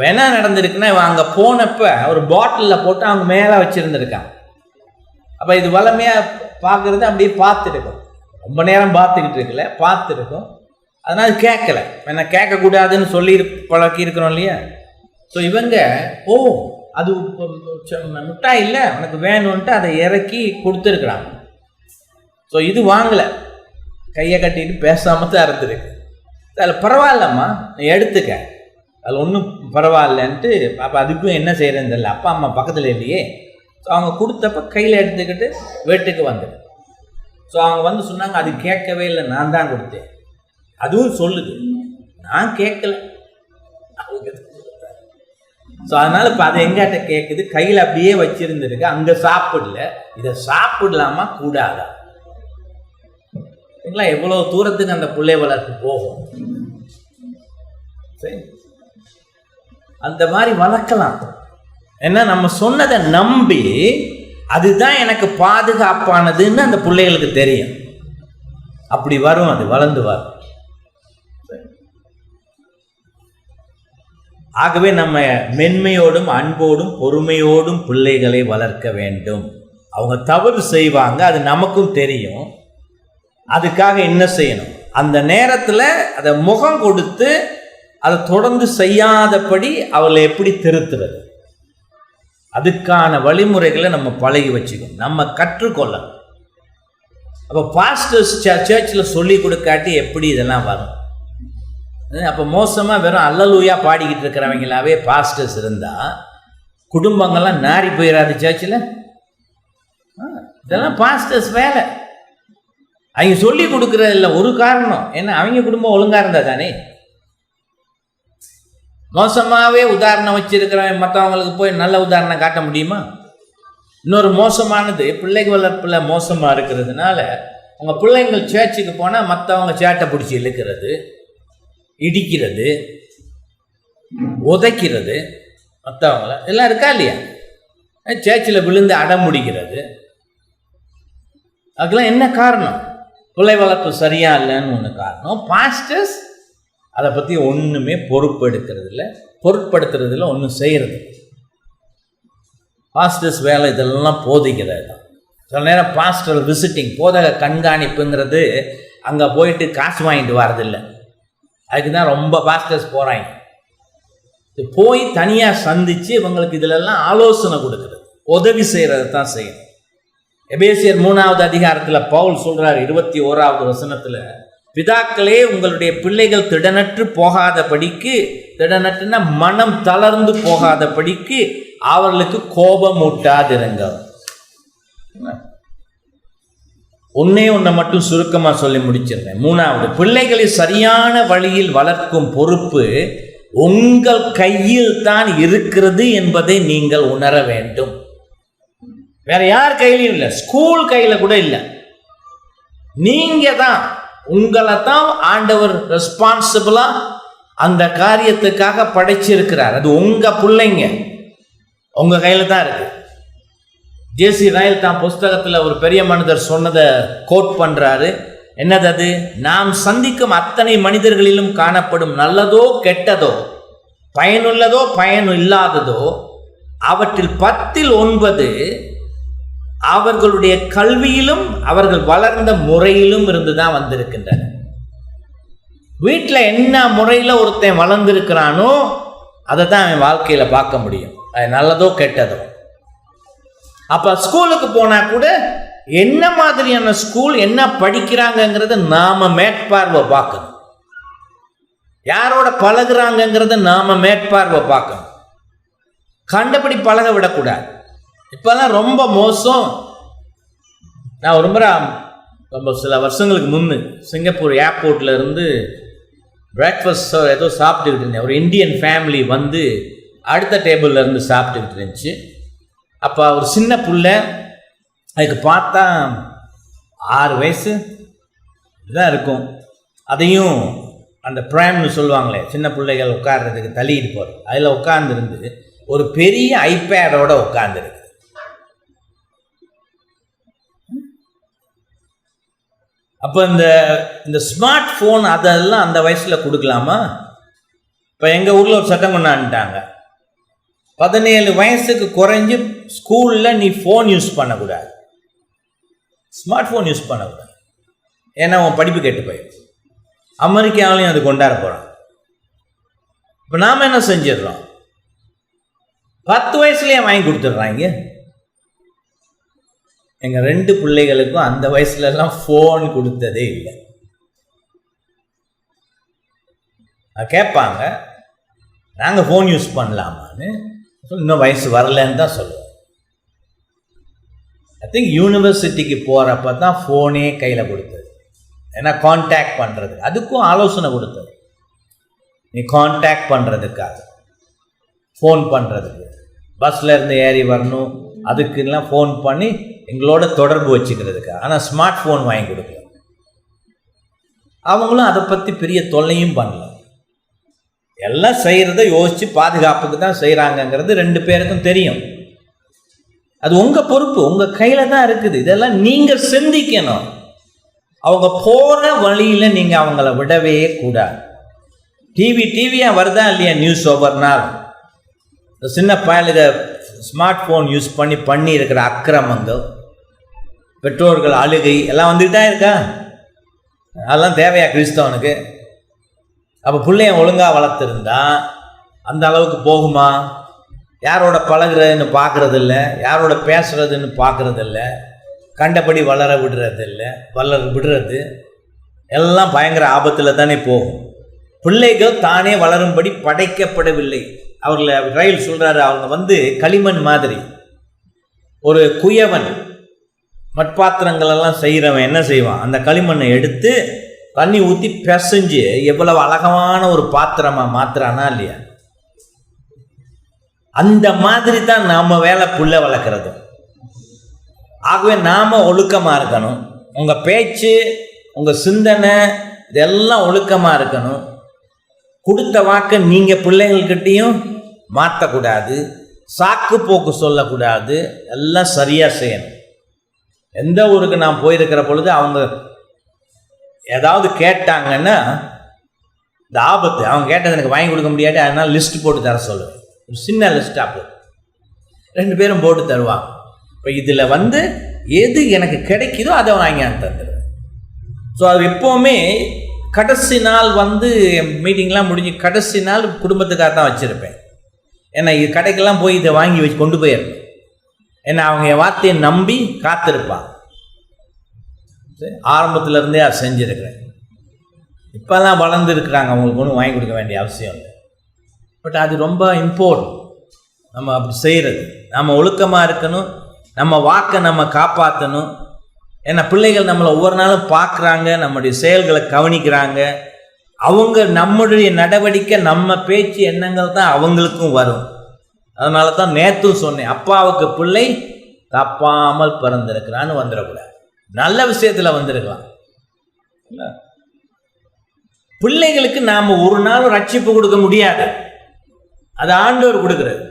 என்ன நடந்திருக்குன்னா, இவன் அங்கே போனப்போ ஒரு பாட்டிலில் போட்டு அவங்க மேலே வச்சுருந்துருக்கான். அப்போ இது வளமையாக பார்க்குறது அப்படியே பார்த்துருக்கோம், ரொம்ப நேரம் பார்த்துக்கிட்டு இருக்குல்ல, பார்த்துருக்கோம். அதனால் கேட்கலை. ஏன்னா கேட்கக்கூடாதுன்னு சொல்லி பழக்கியிருக்கிறோம் இல்லையா. ஸோ இவங்க அது மிட்டாய் இல்லை உனக்கு வேணும்ன்ட்டு அதை இறக்கி கொடுத்துருக்குறாங்க. ஸோ இது வாங்கலை, கையை கட்டிட்டு பேசாமல் தான் இருந்துருக்கு. அதில் பரவாயில்லம்மா, நீ எடுத்துக்க, அதில் ஒன்றும் பரவாயில்லன்ட்டு அப்போ அதுக்கும் என்ன செய்கிறேன்னு தெரியல, அப்பா அம்மா பக்கத்தில் இல்லையே. ஸோ அவங்க கொடுத்தப்ப கையில் எடுத்துக்கிட்டு வீட்டுக்கு வந்துடு. ஸோ அவங்க வந்து சொன்னாங்க, அது கேட்கவே இல்லை, நான் தான் கொடுத்தேன். அதுவும் சொல்லுது, நான் கேட்கல. ஸோ அதனால் இப்போ அது எங்கிட்ட கேட்குது, கையில் அப்படியே வச்சுருந்துருக்கு, அங்கே சாப்பிடல, இதை சாப்பிடலாமா கூடாதா? எவ்வளோ தூரத்துக்கு அந்த பிள்ளை வளர்ப்பு போகும். சரி, அந்த மாதிரி வளர்க்கலாம். ஏன்னா நம்ம சொன்னதை நம்பி அதுதான் எனக்கு பாதுகாப்பானதுன்னு அந்த பிள்ளைகளுக்கு தெரியும். அப்படி வரும், அது வளர்ந்து வரும். ஆகவே நம்ம மென்மையோடும் அன்போடும் பொறுமையோடும் பிள்ளைகளை வளர்க்க வேண்டும். அவங்க தவறு செய்வாங்க, அது நமக்கும் தெரியும். அதுக்காக என்ன செய்யணும்? அந்த நேரத்தில் அதை முகம் கொடுத்து அதை தொடர்ந்து செய்யாதபடி அவளை எப்படி திருத்துறது, அதுக்கான வழிமுறைகளை நம்ம பழகி வச்சுக்கணும், நம்ம கற்றுக்கொள்ளணும். அப்போ பாஸ்டர்ஸ் சர்ச்சில் சொல்லி கொடுக்காட்டி எப்படி இதெல்லாம் வரும்? அப்போ மோசமாக வெறும் அல்லலூயா பாடிக்கிட்டு இருக்கிறவங்களாவே பாஸ்டர்ஸ் இருந்தால் குடும்பங்கள்லாம் நாரி போயிடாது சர்ச்சில். இதெல்லாம் பாஸ்டர்ஸ் வேலை. அவங்க சொல்லி கொடுக்குறதில்ல ஒரு காரணம் என்ன, அவங்க குடும்பம் ஒழுங்காக இருந்தால் தானே. மோசமாகவே உதாரணம் வச்சிருக்கிறவன் மற்றவங்களுக்கு போய் நல்ல உதாரணம் காட்ட முடியுமா? இன்னொரு மோசமானது, பிள்ளைங்க வளர்ப்பில் மோசமாக இருக்கிறதுனால உங்கள் பிள்ளைங்கள் சேர்ச்சுக்கு போனால் மற்றவங்க சேட்டை பிடிச்சி இழுக்கிறது, இடிக்கிறது, உதைக்கிறது, மற்றவங்கள எல்லாம் இருக்கா இல்லையா? சேர்ச்சில் விழுந்து அடம் முடிக்கிறது. அதுக்கெல்லாம் என்ன காரணம்? பிள்ளை வளர்ப்பு சரியா இல்லைன்னு ஒன்று காரணம். பாஸ்டர்ஸ் அதை பற்றி ஒன்றுமே பொறுப்பெடுக்கிறதில்ல, பொருட்படுத்துறதில்ல, ஒன்றும் செய்கிறது. பாஸ்டர்ஸ் வேலை இதெல்லாம் போதிக்கிறது தான். சில நேரம் பாஸ்டர் விசிட்டிங், போதக கண்காணிப்புங்கிறது அங்கே போயிட்டு காசு வாங்கிட்டு வரதில்லை. அதுக்கு தான் ரொம்ப பாஸ்டர்ஸ் போகிறாங்க. போய் தனியாக சந்தித்து இவங்களுக்கு இதிலெல்லாம் ஆலோசனை கொடுக்குறது, உதவி செய்கிறது தான் செய்யணும். எபேசியர் 3வது அதிகாரத்தில் பவுல் சொல்கிறார் 21வது வசனத்தில், பிதாக்களே உங்களுடைய பிள்ளைகள் திடனற்று போகாதபடிக்கு, திடனற்றுன்னா மனம் தளர்ந்து போகாதபடிக்கு அவர்களுக்கு கோபம் ஊட்டாதிருங்க. ஒன்னே மட்டும் சுருக்கமாக சொல்லி முடிச்சிருந்தேன். 3வது, பிள்ளைகளை சரியான வழியில் வளர்க்கும் பொறுப்பு உங்கள் கையில் தான் இருக்கிறது என்பதை நீங்கள் உணர வேண்டும். வேற யார் கையிலையும் இல்லை, ஸ்கூல் கையில் கூட இல்லை. நீங்க தான், உங்களை தான் ஆண்டவர் ரெஸ்பான்சிபிளா அந்த காரியத்துக்காக படைச்சிருக்கிறார். அது உங்க பிள்ளைங்க, உங்க கையில் தான் இருக்கு. ஜேசி ராயல் தான் புஸ்தகத்தில் ஒரு பெரிய மனிதர் சொன்னதை கோட் பண்ணுறாரு. என்னது அது? நாம் சந்திக்கும் அத்தனை மனிதர்களிலும் காணப்படும் நல்லதோ கெட்டதோ, பயனுள்ளதோ பயன் இல்லாததோ, அவற்றில் 10ல் 9 அவர்களுடைய கல்வியிலும் அவர்கள் வளர்ந்த முறையிலும் இருந்து தான் வந்திருக்கின்றன. வீட்டில் என்ன முறையில் ஒருத்தன் வளர்ந்துருக்கிறானோ அதை தான் அவன் வாழ்க்கையில் பார்க்க முடியும், அது நல்லதோ கெட்டதோ. அப்போ ஸ்கூலுக்கு போனால் கூட என்ன மாதிரியான ஸ்கூல், என்ன படிக்கிறாங்கங்கிறத நாம மேற்பார்வை பார்க்கணும். யாரோட பழகுறாங்கங்கிறத நாம மேற்பார்வை பார்க்கணும். கண்டபடி பழக விடக்கூடாது. இப்போல்லாம் ரொம்ப மோசம். நான் ரொம்ப சில வருஷங்களுக்கு முன்னு சிங்கப்பூர் ஏர்போர்ட்டில் இருந்து பிரேக்ஃபாஸ்ட் ஏதோ சாப்பிட்டுக்கிட்டு இருந்தேன். ஒரு இந்தியன் ஃபேமிலி வந்து அடுத்த டேபிளில் இருந்து சாப்பிட்டுக்கிட்டு இருந்துச்சு. அப்போ ஒரு சின்ன பிள்ளை, அதுக்கு பார்த்தா 6 வயசு தான் இருக்கும். அதையும் அந்த ப்ரைம்னு சொல்லுவாங்களே, சின்ன பிள்ளைகள் உட்கார்றதுக்கு தள்ளிட்டு போகிறது, அதில் உட்கார்ந்துருந்து ஒரு பெரிய ஐபேடோட உட்கார்ந்துருக்கு. அப்போ இந்த ஸ்மார்ட் ஃபோன் அதெல்லாம் அந்த வயசில் கொடுக்கலாமா? இப்போ எங்கள் ஊரில் ஒரு சட்டம் கொண்டாந்துட்டாங்க, 17 வயசுக்கு குறைஞ்சி ஸ்கூலில் நீ ஃபோன் யூஸ் பண்ணக்கூடாது, ஸ்மார்ட் ஃபோன் யூஸ் பண்ணக்கூடாது. ஏன்னா அவன் படிப்பு கெட்டு போயிடுச்சு. அமெரிக்காவிலையும் அது கொண்டாட போகிறான். இப்போ நாம் என்ன செஞ்சிடறோம்? 10 வயசுலேயே வாங்கி கொடுத்துட்றாங்க. எங்கள் 2 பிள்ளைகளுக்கும் அந்த வயசுலலாம் ஃபோன் கொடுத்ததே இல்லை. கேட்பாங்க, நாங்கள் ஃபோன் யூஸ் பண்ணலாமான்னு இன்னும் வயசு வரலன்னு தான் சொல்லுவோம். ஐ திங்க் யூனிவர்சிட்டிக்கு போகிறப்ப தான் ஃபோனே கையில் கொடுத்தது. ஏன்னா கான்டாக்ட் பண்ணுறது, அதுக்கும் ஆலோசனை கொடுத்தது. நீ கான்டாக்ட் பண்ணுறதுக்காக, ஃபோன் பண்ணுறதுக்கு, பஸ்ஸில் இருந்து ஏறி வரணும், அதுக்கெல்லாம் ஃபோன் பண்ணி எங்களோட தொடர்பு வச்சுக்கிறதுக்காக. ஆனால் ஸ்மார்ட் ஃபோன் வாங்கி கொடுக்கல. அவங்களும் அதை பற்றி பெரிய தொல்லையும் பண்ணல. எல்லாம் செய்கிறத யோசித்து பாதுகாப்புக்கு தான் செய்கிறாங்கங்கிறது 2 பேருக்கும் தெரியும். அது உங்கள் பொறுப்பு, உங்கள் கையில் தான் இருக்குது. இதெல்லாம் நீங்கள் சிந்திக்கணும். அவங்க போகிற வழியில் நீங்கள் அவங்கள விடவே கூடாது. டிவியாக வருதா இல்லையா நியூஸ் ஒவ்வொரு நாள்? இந்த சின்ன பயலுக ஸ்மார்ட் ஃபோன் யூஸ் பண்ணி இருக்கிற அக்கிரமங்கள், பெற்றோர்கள் அழுகை எல்லாம் வந்துக்கிட்டே இருக்கா? அதெல்லாம் தேவையா கிறிஸ்தவனுக்கு? அப்போ பிள்ளைய ஒழுங்காக வளர்த்துருந்தா அந்த அளவுக்கு போகுமா? யாரோட பழகுறதுன்னு பார்க்குறதில்ல, யாரோட பேசுகிறதுன்னு பார்க்குறதில்ல, கண்டபடி வளர விடுறது எல்லாம் பயங்கர ஆபத்தில் தானே போகும். பிள்ளைகள் தானே வளரும்படி படைக்கப்படவில்லை. அவர்களை ரயில் சொல்கிறாரு, அவங்க களிமண் மாதிரி. ஒரு குயவன் மட்பாத்திரங்களெல்லாம் செய்கிறவன் என்ன செய்வான்? அந்த களிமண்ணை எடுத்து தண்ணி ஊற்றி பிசைஞ்சு எவ்வளவு அழகான ஒரு பாத்திரமாக மாத்துறானா இல்லையா? அந்த மாதிரி தான் நாம் வேலை புள்ள வளர்க்குறது. ஆகவே நாம் ஒழுக்கமாக இருக்கணும். உங்கள் பேச்சு, உங்கள் சிந்தனை இதெல்லாம் ஒழுக்கமாக இருக்கணும். கொடுத்த வாக்கை நீங்கள் பிள்ளைங்கள்கிட்டையும் மாற்றக்கூடாது, சாக்கு போக்கு சொல்லக்கூடாது, எல்லாம் சரியாக செய்யணும். எந்த ஊருக்கு நான் போயிருக்கிற பொழுது அவங்க ஏதாவது கேட்டாங்கன்னா இந்த ஆபத்து, அவங்க கேட்டது எனக்கு வாங்கி கொடுக்க முடியாது, அதனால் லிஸ்ட் போட்டு தர சொல்லுவேன். ஒரு சின்ன லிஸ்ட்டாக போட்டு 2 பேரும் போட்டு தருவாங்க. இப்போ இதில் எது எனக்கு கிடைக்குதோ அதை வாங்கி தந்துடுவேன். ஸோ அது எப்போவுமே கடைசி நாள் மீட்டிங்லாம் முடிஞ்சு கடைசி நாள் குடும்பத்துக்காக தான் வச்சுருப்பேன். ஏன்னா இது கடைக்கெல்லாம் போய் இதை வாங்கி வச்சு கொண்டு போயிடணும். ஏன்னா அவங்க என் வார்த்தையை நம்பி காத்திருப்பாங்க. ஆரம்பத்தில் இருந்தே அதை செஞ்சுருக்கிறேன். இப்போல்லாம் வளர்ந்து இருக்கிறாங்க, அவங்களுக்கு ஒன்றும் வாங்கி கொடுக்க வேண்டிய அவசியம் இல்லை. பட் அது ரொம்ப இம்பார்ட்டன்ட். நம்ம அப்படி செய்கிறது, நம்ம ஒழுக்கமாக இருக்கணும், நம்ம வாக்கை நம்ம காப்பாற்றணும். ஏன்னா பிள்ளைகள் நம்மளை ஒவ்வொரு நாளும் பார்க்குறாங்க, நம்முடைய செயல்களை கவனிக்கிறாங்க. அவங்க நம்முடைய நடவடிக்கை, நம்ம பேச்சு, எண்ணங்கள் தான் அவங்களுக்கும் வரும். அதனால தான் நேற்றும் சொன்னேன், அப்பாவுக்கு பிள்ளை தப்பாமல் பிறந்திருக்கிறான்னு வந்துடக்கூடாது. நல்ல விஷயத்தில் வந்திருக்கலாம். பிள்ளைகளுக்கு நாம் ஒரு நாள் ரட்சிப்பு கொடுக்க முடியாது, அது ஆண்டவர் கொடுக்கிறது.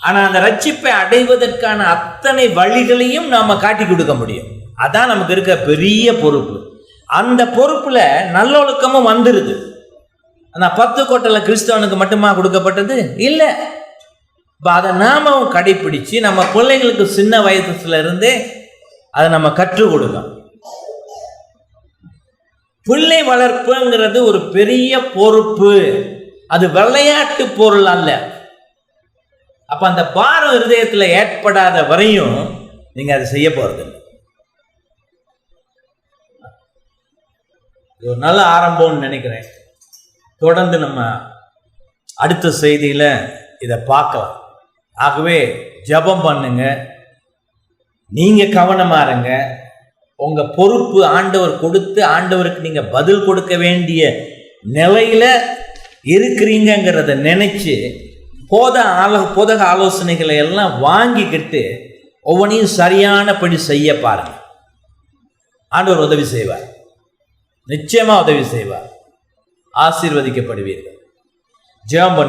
ஆனால் அந்த ரட்சிப்பை அடைவதற்கான அத்தனை வழிகளையும் நாம் காட்டி கொடுக்க முடியும். அதான் நமக்கு இருக்க பெரிய பொறுப்பு. அந்த பொறுப்பில் நல்லொழுக்கமும் வந்துடுது. ஆனால் 10 கோட்டலை கிறிஸ்தவனுக்கு மட்டுமா கொடுக்கப்பட்டது? இல்லை. இப்போ அதை நாம் கடைப்பிடிச்சு நம்ம பிள்ளைங்களுக்கு சின்ன வயசுல இருந்தே அதை நம்ம கற்றுக் கொடுக்கணும். பிள்ளை வளர்ப்புங்கிறது ஒரு பெரிய பொறுப்பு, அது விளையாட்டு பொருள் அல்ல. அப்போ அந்த பாரம் இருதயத்தில் ஏற்படாத வரையும் நீங்கள் அதை செய்ய போகிறதில்லை. இது ஒரு நல்ல ஆரம்பம்னு நினைக்கிறேன். தொடர்ந்து நம்ம அடுத்த செய்தியில் இதை பார்க்கலாம். ஆகவே ஜெபம் பண்ணுங்க, நீங்கள் கவனமாக இருங்க. உங்கள் பொறுப்பு ஆண்டவர் கொடுத்து ஆண்டவருக்கு நீங்கள் பதில் கொடுக்க வேண்டிய நிலையில் இருக்கிறீங்கிறத நினச்சி போதக ஆலோசனைகளை எல்லாம் வாங்கிக்கிட்டு ஒவ்வொன்றையும் சரியானபடி செய்ய பாருங்க. ஆண்டவர் உதவி செய்வார், நிச்சயமாக உதவி செய்வார். ஆசீர்வதிக்கப்படுவீர்கள். ஜெபம் பண்ணுவோம்.